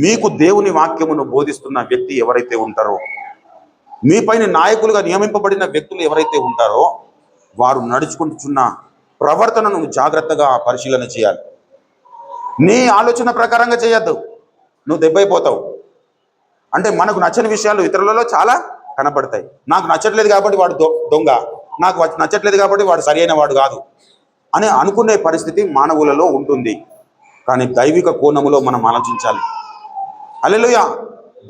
మీకు దేవుని వాక్యమును బోధిస్తున్న వ్యక్తి ఎవరైతే ఉంటారో, మీపైన నాయకులుగా నియమింపబడిన వ్యక్తులు ఎవరైతే ఉంటారో వారు నడుచుకుంటున్న ప్రవర్తనను జాగ్రత్తగా పరిశీలన చేయాలి. నీ ఆలోచన ప్రకారంగా చేయొద్దు, నువ్వు దెబ్బైపోతావు. అంటే మనకు నచ్చని విషయాలు ఇతరులలో చాలా కనపడతాయి. నాకు నచ్చట్లేదు కాబట్టి వాడు దొంగ, నాకు నచ్చట్లేదు కాబట్టి వాడు సరైన వాడు కాదు అని అనుకునే పరిస్థితి మానవులలో ఉంటుంది. కానీ దైవిక కోణములో మనం ఆలోచించాలి. హల్లెలూయా.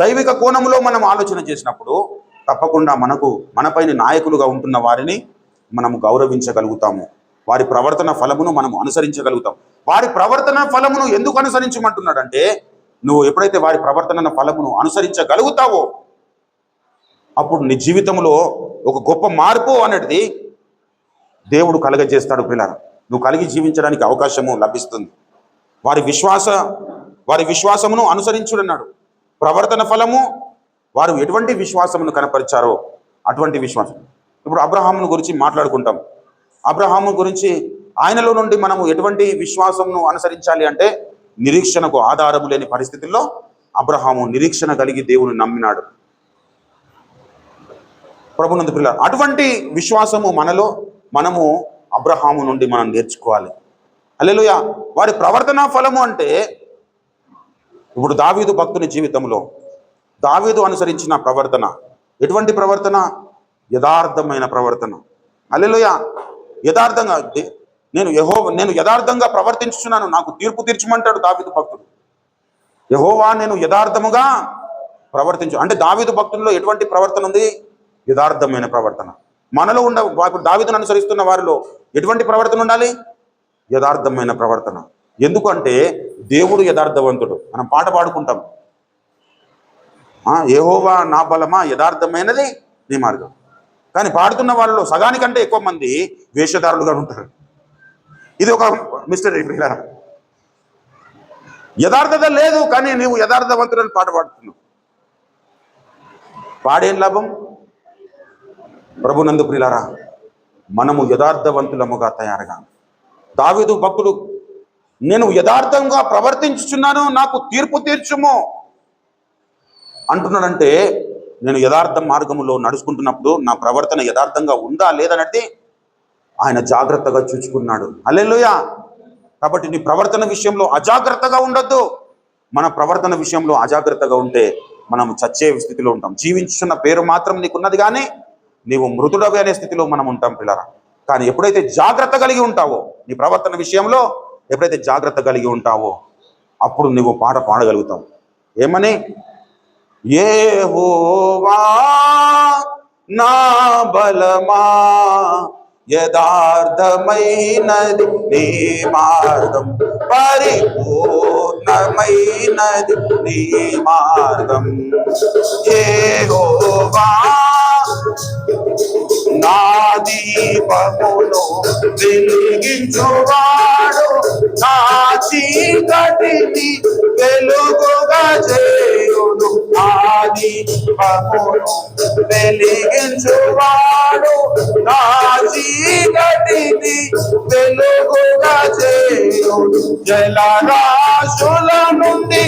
దైవిక కోణములో మనం ఆలోచన చేసినప్పుడు తప్పకుండా మనపైన నాయకులుగా ఉంటున్న వారిని మనము గౌరవించగలుగుతాము. వారి ప్రవర్తన ఫలమును మనం అనుసరించగలుగుతాం. వారి ప్రవర్తన ఫలమును ఎందుకు అనుసరించమంటున్నాడంటే, నువ్వు ఎప్పుడైతే వారి ప్రవర్తన ఫలమును అనుసరించగలుగుతావో అప్పుడు నీ జీవితంలో ఒక గొప్ప మార్పు అనేది దేవుడు కలగజేస్తాడు పిల్లలు. నువ్వు కలిగి జీవించడానికి అవకాశము లభిస్తుంది. వారి విశ్వాసమును అనుసరించుడన్నాడు. ప్రవర్తన ఫలము వారు ఎటువంటి విశ్వాసమును కనపరిచారో అటువంటి విశ్వాసం. ఇప్పుడు అబ్రహామును గురించి మాట్లాడుకుంటాం. అబ్రహాము గురించి ఆయనలో నుండి మనము ఎటువంటి విశ్వాసమును అనుసరించాలి అంటే నిరీక్షణకు ఆధారము లేని పరిస్థితుల్లో అబ్రహాము నిరీక్షణ కలిగి దేవుని నమ్మినాడు. ప్రభునందు పిల్లలు, అటువంటి విశ్వాసము మనము అబ్రహాము నుండి మనం నేర్చుకోవాలి. హల్లెలూయా. వారి ప్రవర్తన ఫలము అంటే ఇప్పుడు దావీదు భక్తుని జీవితంలో దావీదు అనుసరించిన ప్రవర్తన ఎటువంటి ప్రవర్తన? యథార్థమైన ప్రవర్తన. హల్లెలూయా. యథార్థంగా నేను యథార్థంగా ప్రవర్తించుచున్నాను, నాకు తీర్పు తీర్చమంటాడు దావీదు భక్తుడు. యెహోవా నేను యథార్థముగా ప్రవర్తించు అంటే దావీదు భక్తుల్లో ఎటువంటి ప్రవర్తన ఉంది? యథార్థమైన ప్రవర్తన. మనలో దావీదును అనుసరిస్తున్న వారిలో ఎటువంటి ప్రవర్తన ఉండాలి? యథార్థమైన ప్రవర్తన. ఎందుకంటే దేవుడు యథార్థవంతుడు. మనం పాట పాడుకుంటాం, యెహోవా నా బలమా యథార్థమైనది నీ మార్గం. కానీ పాడుతున్న వాళ్ళలో సగానికంటే ఎక్కువ మంది వేషధారులుగా ఉంటారు. ఇది ఒక మిస్టరీ. యథార్థత లేదు, కానీ నీవు యథార్థవంతుడని పాట పాడుతున్నావు. పాడేం లాభం? ప్రభునందు ప్రియులారా, మనము యథార్థవంతులముగా తయారుగా. దావీదు భక్తుడు నేను యథార్థంగా ప్రవర్తించుచున్నాను, నాకు తీర్పు తీర్చుము అంటున్నాడంటే నేను యథార్థ మార్గములో నడుచుకుంటున్నప్పుడు నా ప్రవర్తన యథార్థంగా ఉందా లేదనంటే ఆయన జాగ్రత్తగా చూసుకున్నాడు. హల్లెలూయా. కాబట్టి నీ ప్రవర్తన విషయంలో అజాగ్రత్తగా ఉండొద్దు. మన ప్రవర్తన విషయంలో అజాగ్రత్తగా ఉంటే మనం చచ్చే స్థితిలో ఉంటాం. జీవించున్న పేరు మాత్రం నీకున్నది, కానీ నీవు మృతుడవి అనే స్థితిలో మనం ఉంటాం పిల్లరా. కానీ ఎప్పుడైతే జాగ్రత్త కలిగి ఉంటావో, నీ ప్రవర్తన విషయంలో ఎప్పుడైతే జాగ్రత్త కలిగి ఉంటావో అప్పుడు నువ్వు పాట పాడగలుగుతావు. ఏమని? యెహోవా నా బలమా యథార్థమైనది నీ మార్గం, పరిపూర్ణమైనది నీ మార్గం. యెహోవా నా దీపమును వెలిగించువాడు, నా చీకటిని వెలుగుగా చేయును. నా దీపమును వెలిగించువాడు, నా చీకటిని వెలుగుగా చేయును. జలరాశుల నుండి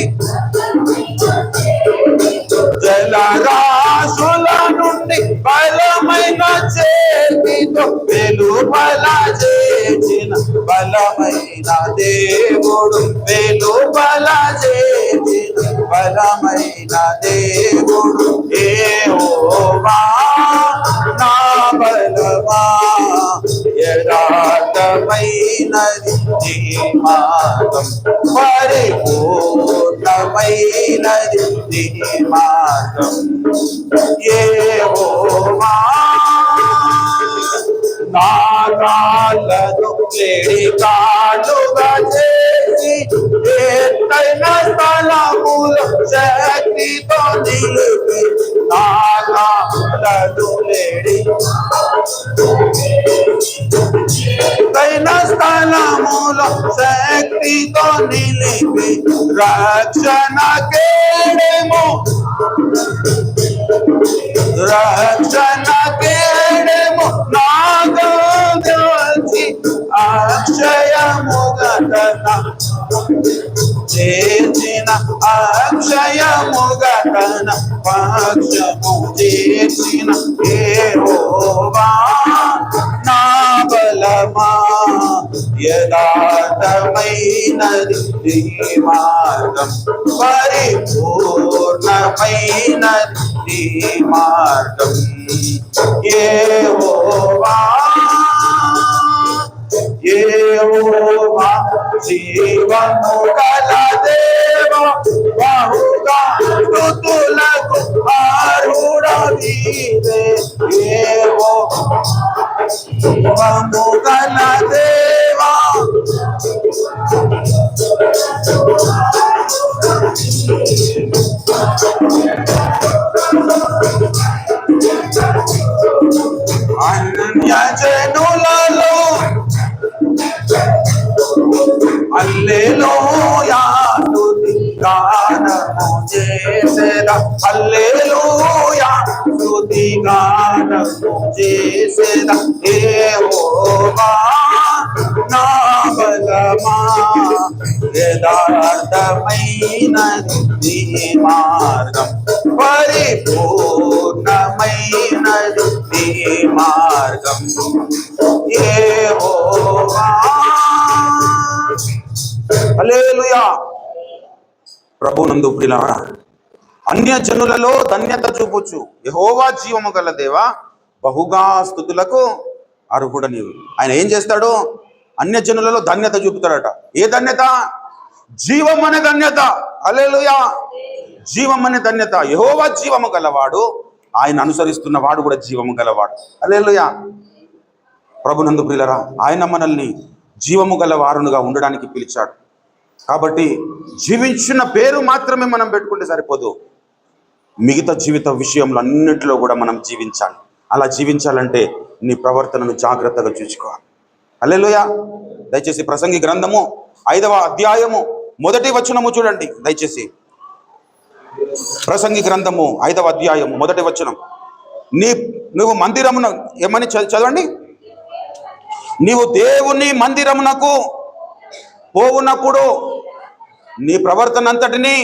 బలమైన చేతితో వెలుపల చేసిన బలమైన దేవుడు, వెలుపల చేసిన బలమైన దేవుడు. యెహోవా నా బలమా యథార్థమైనది నీ మార్గం, పరిపూర్ణమైనది నీ మార్గం. యెహోవా నా కాళ్ళను కాళ్ళుగా చేసి ఎత్తైన స్థలములో శక్తితో నిలిపి, నా కాళ్ళను ఎత్తైన స్థలములో శక్తితో నిలిపి, రక్షణ కేడెము నాగోచి అక్షయముగటన చేసిన అక్షయముగటన పక్షము చేసిన యెహోవా నా బలమా యథార్థమైనది నీ మార్గం, పరిపూర్ణమైనది నీ మార్గం. యెహోవా యెహోవా జీవము గల దేవ, బహుగా స్తుతులకు అర్హుడవీవే. యెహోవా జీవము గల దేవా, హల్లెలూయా స్తుతి గానము చేసేదా యెహోవా నా బలమా యథార్థమైనది నీ మార్గం పరిపూర్ణమైనది నీ మార్గం యెహోవా. హల్లెలూయా. ప్రభునందు ప్రియులారా, అన్య జనులలో ధన్యత చూపుచు యెహోవా జీవము గల దేవా బహుగా స్తుతులకు అర్హుడ నీవు. ఆయన ఏం చేస్తాడు? అన్య జనులలో ధన్యత చూపుతాడట. ఏ ధన్యత? జీవం అనే ధన్యత. హల్లెలూయా. జీవం అనే ధన్యత. యెహోవా జీవము గలవాడు, ఆయన అనుసరిస్తున్న వాడు కూడా జీవము గలవాడు. హల్లెలూయా. ప్రభునందు ప్రియులారా, ఆయన మనల్ని జీవము గల వారునుగా ఉండడానికి పిలిచాడు. కాబట్టి జీవించిన పేరు మాత్రమే మనం పెట్టుకుంటే సరిపోదు, మిగతా జీవిత విషయంలో అన్నింటిలో కూడా మనం జీవించాలి. అలా జీవించాలంటే నీ ప్రవర్తనను జాగ్రత్తగా చూసుకోవాలి. హల్లెలూయా. దయచేసి ప్రసంగి గ్రంథము 5వ అధ్యాయము 1వ వచనము చూడండి. దయచేసి ప్రసంగి గ్రంథము 5వ అధ్యాయము 1వ వచనం. నువ్వు మందిరమున ఏమని చదవండి. నీవు దేవుని మందిరమునకు పోవునప్పుడు నీ ప్రవర్తన అంతటిని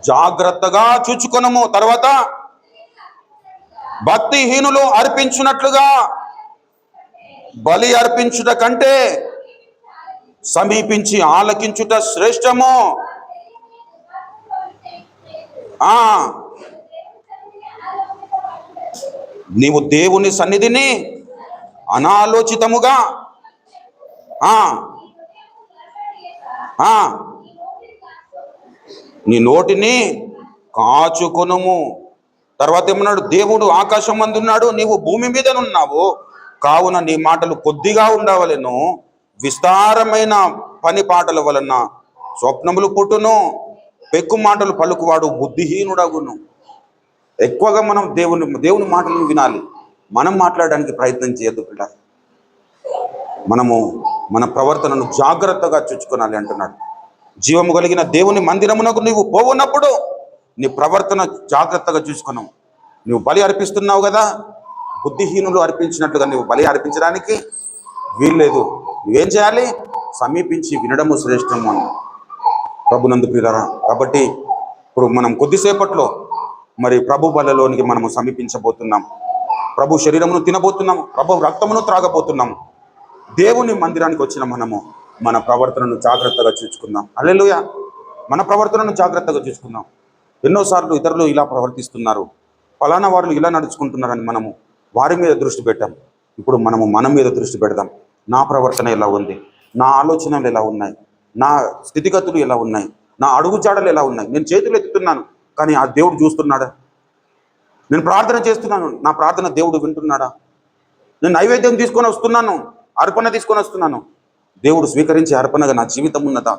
జాగ్రత్తగా చూచుకొనము. తర్వాత భక్తిహీనులు అర్పించున్నట్లుగా బలి అర్పించుట కంటే సమీపించి ఆలకించుట శ్రేష్టము. నీవు దేవుని సన్నిధిని అనాలోచితముగా నీ నోటిని కాచుకొనుము. తర్వాత ఏమన్నాడు? దేవుడు ఆకాశం మందు ఉన్నాడు, నీవు భూమి మీద ఉన్నావు, కావున నీ మాటలు కొద్దిగా ఉండవలెను. విస్తారమైన పని పాటల వలన స్వప్నములు పుట్టును, పెక్కు మాటలు పలుకువాడు బుద్ధిహీనుడగును. ఎక్కువగా మనం దేవుని మాటలను వినాలి. మనం మాట్లాడడానికి ప్రయత్నం చేయొద్దు పిల్లలు. మనము మన ప్రవర్తనను జాగ్రత్తగా చూచుకోనాలి అంటున్నాడు. జీవము కలిగిన దేవుని మందిరమునకు నీవు పోవున్నప్పుడు నీ ప్రవర్తన జాగ్రత్తగా చూసుకున్నావు. నువ్వు బలి అర్పిస్తున్నావు కదా, బుద్ధిహీనులు అర్పించినట్లుగా నువ్వు బలి అర్పించడానికి వీల్లేదు. నువ్వేం చేయాలి? సమీపించి వినడము శ్రేష్టము అని ప్రభునందు ప్రియులారా. కాబట్టి ఇప్పుడు మనం కొద్దిసేపట్లో మరి ప్రభు బలలోనికి మనము సమీపించబోతున్నాం. ప్రభు శరీరమును తినబోతున్నాము, ప్రభు రక్తమును త్రాగబోతున్నాము. దేవుని మందిరానికి వచ్చిన మనము మన ప్రవర్తనను జాగ్రత్తగా చూసుకుందాం. హల్లెలూయా. మన ప్రవర్తనను జాగ్రత్తగా చూసుకుందాం. ఎన్నోసార్లు ఇతరులు ఇలా ప్రవర్తిస్తున్నారు, ఫలానా వారు ఇలా నడుచుకుంటున్నారని మనము వారి మీద దృష్టి పెట్టాం. ఇప్పుడు మనము మన మీద దృష్టి పెడదాం. నా ప్రవర్తన ఎలా ఉంది, నా ఆలోచనలు ఎలా ఉన్నాయి, నా స్థితిగతులు ఎలా ఉన్నాయి, నా అడుగుజాడలు ఎలా ఉన్నాయి. నేను చేతులు ఎత్తుతున్నాను, కానీ ఆ దేవుడు చూస్తున్నాడా? నేను ప్రార్థన చేస్తున్నాను, నా ప్రార్థన దేవుడు వింటున్నాడా? నేను నైవేద్యం తీసుకొని వస్తున్నాను, అర్పణ తీసుకొని వస్తున్నాను, దేవుడు స్వీకరించే అర్పణగా నా జీవితం ఉన్నదా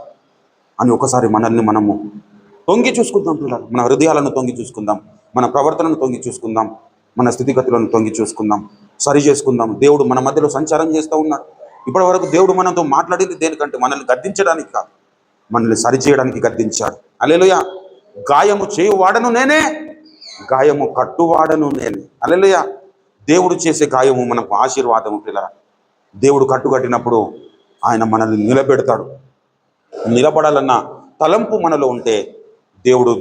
అని ఒకసారి మనల్ని మనము తొంగి చూసుకుందాం పిల్లలు. మన హృదయాలను తొంగి చూసుకుందాం, మన ప్రవర్తనను తొంగి చూసుకుందాం, మన స్థితిగతులను తొంగి చూసుకుందాం, సరి చేసుకుందాం. దేవుడు మన మధ్యలో సంచారం చేస్తూ ఉన్నాడు. ఇప్పటి వరకు దేవుడు మనతో మాట్లాడింది దేనికంటే మనల్ని గద్దించడానికి కాదు, మనల్ని సరిచేయడానికి గద్దించాడు. హల్లెలూయా. గాయము చేయువాడను నేనే, గాయము కట్టువాడను నేనే. హల్లెలూయా. దేవుడు చేసే గాయము మనకు ఆశీర్వాదము పిల్లరా. దేవుడు కట్టుకట్టినప్పుడు ఆయన మనల్ని నిలబెడతాడు. నిలబడాలన్న తలంపు మనలో ఉంటే దేవుడు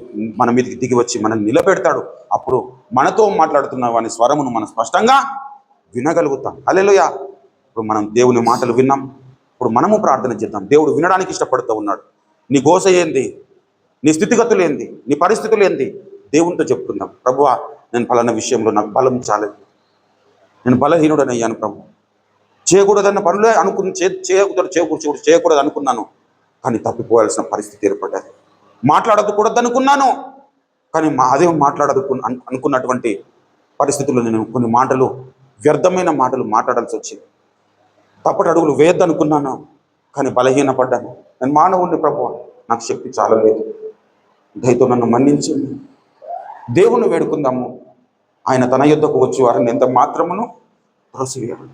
మన మీదకి దిగి వచ్చి మనల్ని నిలబెడతాడు. అప్పుడు మనతో మాట్లాడుతున్న వాని స్వరమును మనం స్పష్టంగా వినగలుగుతాం. హల్లెలూయా. ఇప్పుడు మనం దేవుని మాటలు విన్నాం, ఇప్పుడు మనము ప్రార్థన చేద్దాం. దేవుడు వినడానికి ఇష్టపడుతూ ఉన్నాడు. నీ గోస ఏంది, నీ స్థితిగతులు ఏంది, నీ పరిస్థితులు ఏంది, దేవునితో చెప్పుకుందాం. ప్రభువా, నేను ఫలానా విషయంలో నాకు బలం చాలేదు, నేను బలహీనుడని అయ్యాను ప్రభు, చేయకూడదన్న పనులే చేయకూడదు అనుకున్నాను, కానీ తప్పిపోవాల్సిన పరిస్థితి ఏర్పడ్డది. మాట్లాడకూడదు అనుకున్నాను, కానీ అదే అనుకున్నటువంటి పరిస్థితుల్లో నేను కొన్ని మాటలు, వ్యర్థమైన మాటలు మాట్లాడాల్సి వచ్చింది. తప్పటి అడుగులు వేయద్దనుకున్నాను, కానీ బలహీనపడ్డాను. నేను మానవుడిని ప్రభువా, నాకు శక్తి చాలలేదు, దయతో నన్ను మన్నించి. దేవుని వేడుకుందాము. ఆయన తన యుద్ధకు వచ్చి వారిని ఎంత మాత్రమును త్రోసివేయడు.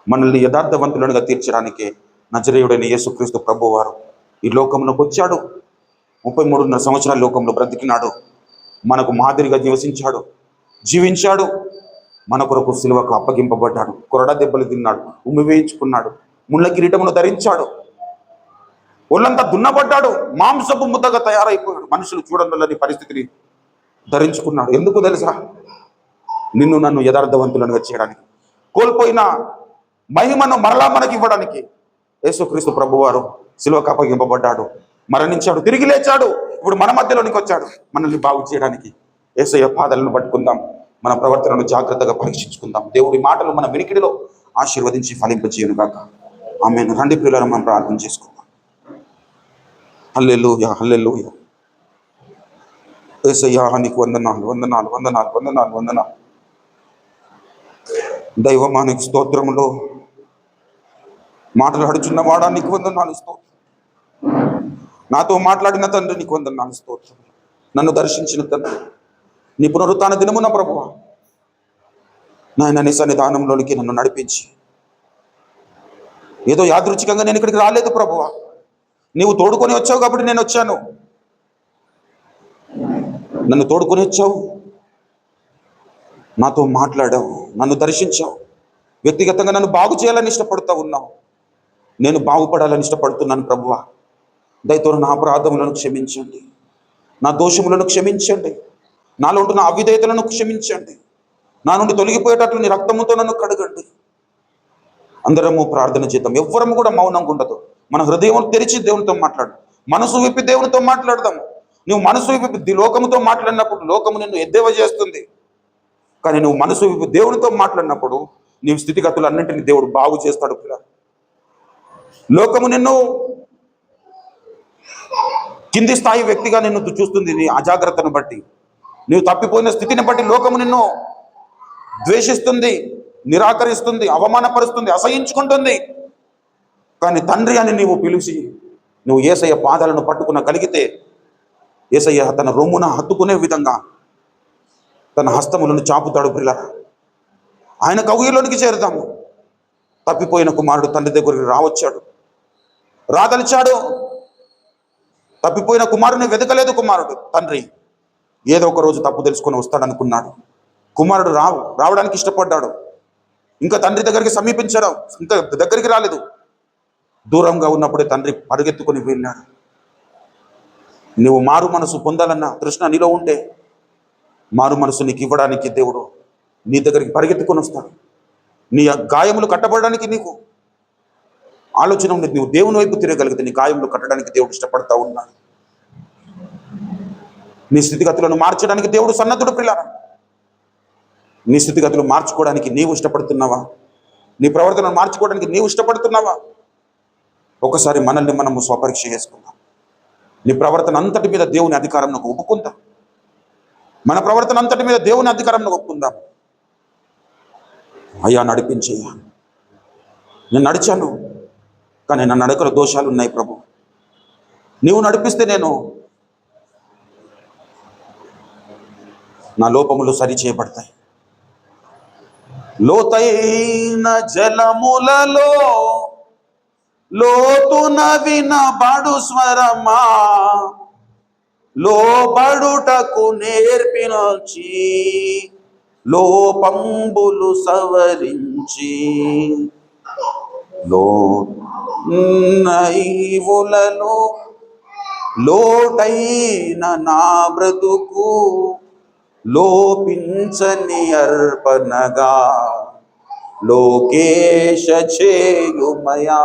మనల్ని యథార్థవంతులుగా తీర్చడానికే నజరేయుడైన యేసుక్రీస్తు ప్రభువారు ఈ లోకంలోకి వచ్చాడు. 33.5 సంవత్సరాల లోకంలో బ్రతికినాడు. మనకు మాదిరిగా నివసించాడు, జీవించాడు. మన కొరకు సిలువకు అప్పగింపబడ్డాడు, కొరడ దెబ్బలు తిన్నాడు, ఉమ్మి వేయించుకున్నాడు, ముళ్ళ కిరీటమును ధరించాడు, ఒళ్ళంతా దున్నబడ్డాడు, మాంసపు ముద్దగా తయారైపోయాడు, మనుషులు చూడని పరిస్థితిని ధరించుకున్నాడు. ఎందుకు తెలుసా? నిన్ను నన్ను యథార్థవంతులను చేయడానికి, కోల్పోయిన మహిమను మరలా మనకి ఇవ్వడానికి యేసుక్రీస్తు ప్రభువారు సిలువకు అప్పగింపబడ్డాడు, మరణించాడు, తిరిగి లేచాడు. ఇప్పుడు మన మధ్యలోనికి వచ్చాడు మనల్ని బాగు చేయడానికి. యేసయ్య పాదాలను పట్టుకుందాం, మన ప్రవర్తనను జాగ్రత్తగా పరీక్షించుకుందాం. దేవుడి మాటలు మన వినికిడిలో ఆశీర్వదించి ఫలింపజేయను గాక. ఆమేన్. రండి ప్రియులారా, మనం ప్రార్థన చేసుకుందాం. హల్లెలూయా, హల్లెలూయా. యేసయ్యా నీకు వందనాలు, వందనాలు, వందనాలు, వందనాలు, వందనాలు. దైవమానికి స్తోత్రములో మాట్లాడుచున్న వాడా నీకు వందనాలు, స్తోత్రం. నాతో మాట్లాడిన తండ్రి నీకు వందనాలు, స్తోత్రం. నన్ను దర్శించిన తండ్రి, నీ పునరుత్థాన దినమున ప్రభువా నాయన నీ సన్నిధానంలోనికి నన్ను నడిపించి, ఏదో యాదృచ్ఛికంగా నేను ఇక్కడికి రాలేదు ప్రభువా, నీవు తోడుకొని వచ్చావు కాబట్టి నేను వచ్చాను. నన్ను తోడుకొని వచ్చావు, నాతో మాట్లాడావు, నన్ను దర్శించావు, వ్యక్తిగతంగా నన్ను బాగు చేయాలని ఇష్టపడుతూ ఉన్నావు. నేను బాగుపడాలని ఇష్టపడుతున్నాను ప్రభువా. దయతో నా అపరాధములను క్షమించండి, నా దోషములను క్షమించండి, నాలో ఉంటున్న అవిధేయతలను క్షమించండి, నా నుండి తొలగిపోయేటట్లు నీ రక్తముతో నన్ను కడగండి. అందరము ప్రార్థన చేద్దాం, ఎవ్వరము కూడా మౌనంగా ఉండదు. మన హృదయం తెరిచి దేవునితో మాట్లాడు, మనసు విప్పి దేవునితో మాట్లాడదాము. నువ్వు మనసు విప్పి లోకముతో మాట్లాడినప్పుడు లోకము నిన్ను ఎద్దేవా చేస్తుంది, కానీ నువ్వు మనసు విప్పి దేవునితో మాట్లాడినప్పుడు నీ స్థితిగతులన్నింటినీ దేవుడు బాగు చేస్తాడు. లోకము నిన్ను కింది స్థాయి వ్యక్తిగా నిన్ను చూస్తుంది, నీ అజాగ్రత్తను బట్టి, నీవు తప్పిపోయిన స్థితిని బట్టి లోకము నిన్ను ద్వేషిస్తుంది, నిరాకరిస్తుంది, అవమానపరుస్తుంది, అసహించుకుంటుంది. కానీ తండ్రి అని నీవు పిలిచి నువ్వు యేసయ్య పాదాలను పట్టుకున్న కలిగితే యేసయ్య తన రొమ్మున హత్తుకునే విధంగా తన హస్తములను చాపుతాడు. ప్రియులారా, ఆయన కౌగిలిలోనికి చేరుదాము. తప్పిపోయిన కుమారుడు తండ్రి దగ్గరికి రాదలిచాడు. తప్పిపోయిన కుమారుని వెతకలేదు కుమారుడు. తండ్రి ఏదో ఒక రోజు తప్పు తెలుసుకొని వస్తాడనుకున్నాడు. కుమారుడు రావడానికి ఇష్టపడ్డాడు. ఇంకా తండ్రి దగ్గరికి సమీపించాడు, ఇంకా దగ్గరికి రాలేదు. దూరంగా ఉన్నప్పుడే తండ్రి పరిగెత్తుకొని వెళ్ళాడు. నువ్వు మారు మనసు పొందాలన్న తృష్ణ నీలో ఉంటే మారు మనసు నీకు ఇవ్వడానికి దేవుడు నీ దగ్గరికి పరిగెత్తుకొని వస్తాడు. నీ గాయములు కట్టబడడానికి నీకు ఆలోచన ఉంది. నువ్వు దేవుని వైపు తిరగలిగితే నీ గాయములు కట్టడానికి దేవుడు ఇష్టపడతా ఉన్నాడు. నీ స్థితిగతులను మార్చడానికి దేవుడు సన్నద్ధుడు. ప్రియులారా, నీ స్థితిగతులు మార్చుకోవడానికి నీవు ఇష్టపడుతున్నావా? నీ ప్రవర్తనను మార్చుకోవడానికి నీవు ఇష్టపడుతున్నావా? ఒకసారి మనల్ని మనము స్వపరీక్ష చేసుకుందాం. నీ ప్రవర్తన అంతటి మీద దేవుని అధికారంలో ఒప్పుకుందాం. మన ప్రవర్తన అంతటి మీద దేవుని అధికారంలో ఒప్పుకుందాం. అయ్యా నడిపించయ్యా, నేను నడిచాను కానీ నా నడకల దోషాలు ఉన్నాయి ప్రభు. నీవు నడిపిస్తే నేను నా లోపములు సరి చేయబడతాయి. లోతైన జలములలో లోతున వినబడు స్వరమా, లోబడుటకు నేర్పినొచ్చి లోపంబులు సవరించి, లోనైవులలో లోటైన నా బ్రతుకు లోపించని అర్పణగా లోకేశ చేయుమయా.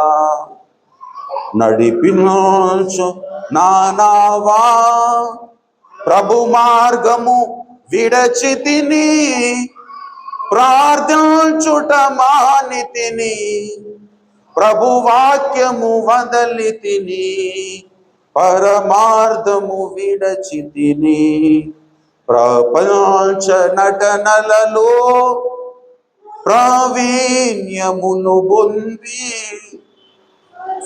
నడిపించు నానావా ప్రభు మార్గము విడచితిని, ప్రార్థించుట మానితిని, ప్రభు వాక్యము వదలితిని, పరమార్థము విడచితిని. ప్రపంచ నటనలలో ప్రావీణ్యమును పొంది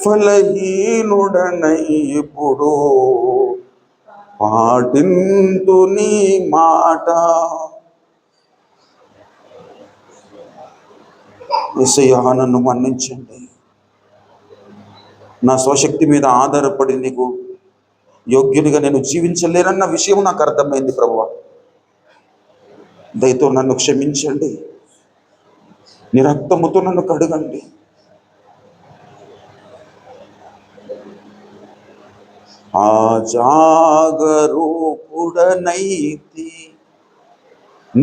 ఫలహీనుడనై ఇప్పుడు పాటింతు నీ మాట. యేసయ్యా నన్ను మన్నించండి. నా స్వశక్తి మీద ఆధారపడి నీకు యోగ్యునిగా నేను జీవించలేనన్న విషయం నాకు అర్థమైంది ప్రభువా. దయతో నన్ను క్షమించండి, నీ రక్తముతో నన్ను కడగండి. ఆ జాగరూపుడనైతి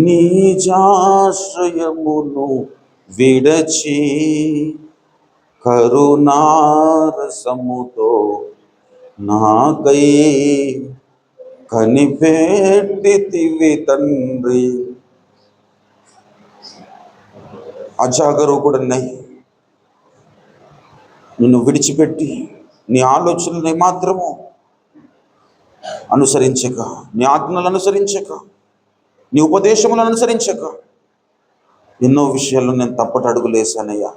నీ జాశ్రయమును విడచి కరుణారసముతో నాకై కనిపెట్టితివి తండ్రి. అజాగరూకుడన్నై నిన్ను విడిచిపెట్టి నీ ఆలోచనలు మాత్రము అనుసరించక, నీ ఆజ్ఞలను అనుసరించక, నీ ఉపదేశములను అనుసరించక ఎన్నో విషయాల్లో నేను తప్పట అడుగులేశానయ్యా.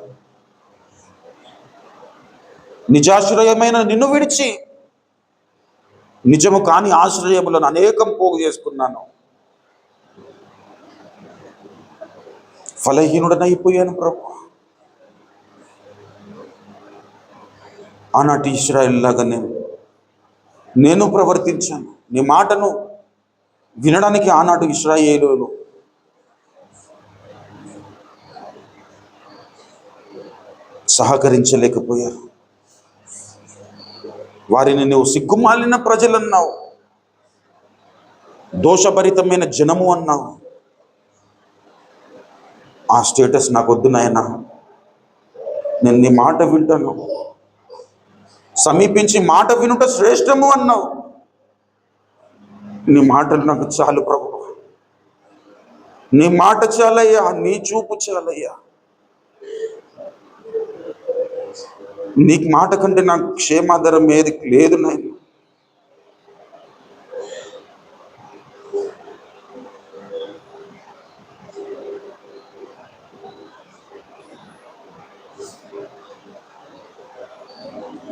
నిజాశ్రయమైన నిన్ను విడిచి నిజము కాని ఆశ్రయములను అనేకం పోగు చేసుకున్నాను. ఫలహీనుడనైపోయాను ప్రభు. ఆనాటి ఇశ్రాయేలు లాగా నేను ప్రవర్తించాను. నీ మాటను వినడానికి ఆనాటి ఇశ్రాయేలులు సహకరించలేకపోయారు. వారిని నువ్వు సిగ్గుమాలిన ప్రజలన్నావు, దోషభరితమైన జనము అన్నావు. ఆ స్టేటస్ నాకు వద్దు నాయనా. నేను నీ మాట వింటాను, సమీపించి మాట వినుట శ్రేష్టము అన్నావు. నీ మాటలు నాకు చాలు ప్రభు. నీ మాట చాలయ్యా, నీ చూపు చాలయ్యా. నీకు మాట కంటే నాకు క్షేమాధారం ఏది లేదు నాయన.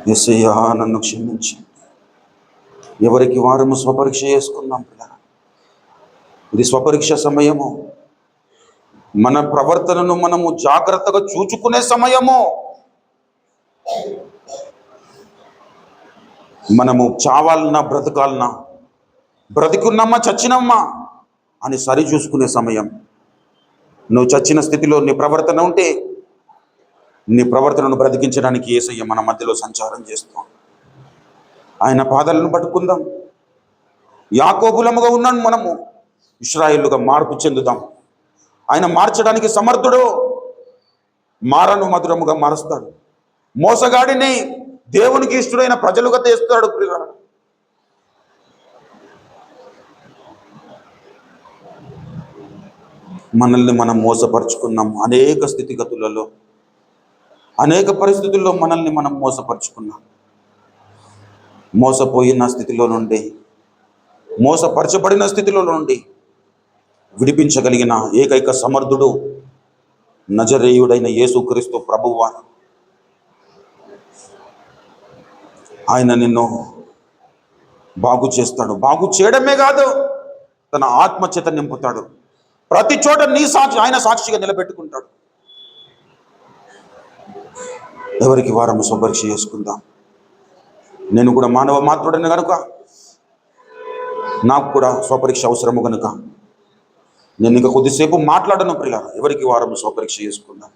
యేసయ్యా నన్ను క్షమించి, ఎవరికి వారము స్వపరీక్ష చేసుకుందాం పిల్లలు. ఇది స్వపరీక్ష సమయము. మన ప్రవర్తనను మనము జాగ్రత్తగా చూచుకునే సమయము. మనము చావాలన్నా బ్రతకాలన్నా, బ్రతికున్నమ్మా చచ్చినమ్మా అని సరి చూసుకునే సమయం. నువ్వు చచ్చిన స్థితిలో నీ ప్రవర్తన ఉంటే నీ ప్రవర్తనను బ్రతికించడానికి యేసయ్య మన మధ్యలో సంచారం చేస్తాం. ఆయన పాదాలను పట్టుకుందాం. యాకోబులముగా ఉన్నాను మనము ఇశ్రాయేలుగా మార్పు చెందుదాం. ఆయన మార్చడానికి సమర్థుడు. మారను మధురముగా మారుస్తాడు. మోసగాడిని దేవునికి ఇష్టడైన ప్రజలుగా తెస్తాడు. మనల్ని మనం మోసపరుచుకున్నాం. అనేక స్థితిగతులలో, అనేక పరిస్థితుల్లో మనల్ని మనం మోసపరుచుకున్నాం. మోసపోయిన స్థితిలో నుండి, మోసపరచబడిన స్థితిలో నుండి విడిపించగలిగిన ఏకైక సమర్థుడు నజరేయుడైన యేసుక్రీస్తు ప్రభువు. ఆయన నిన్ను బాగు చేస్తాడు. బాగు చేయడమే కాదు, తన ఆత్మచేత నింపుతాడు. ప్రతి చోట నీ సాక్షి, ఆయన సాక్షిగా నిలబెట్టుకుంటాడు. ఎవరికి వారము స్వపరీక్ష చేసుకుందాం. నేను కూడా మానవ మాత్రుడని కనుక నాకు కూడా స్వపరీక్ష అవసరము కనుక నేను ఇంకా కొద్దిసేపు మాట్లాడను ప్రియులారా. ఎవరికి వారము స్వపరీక్ష చేసుకుందాం.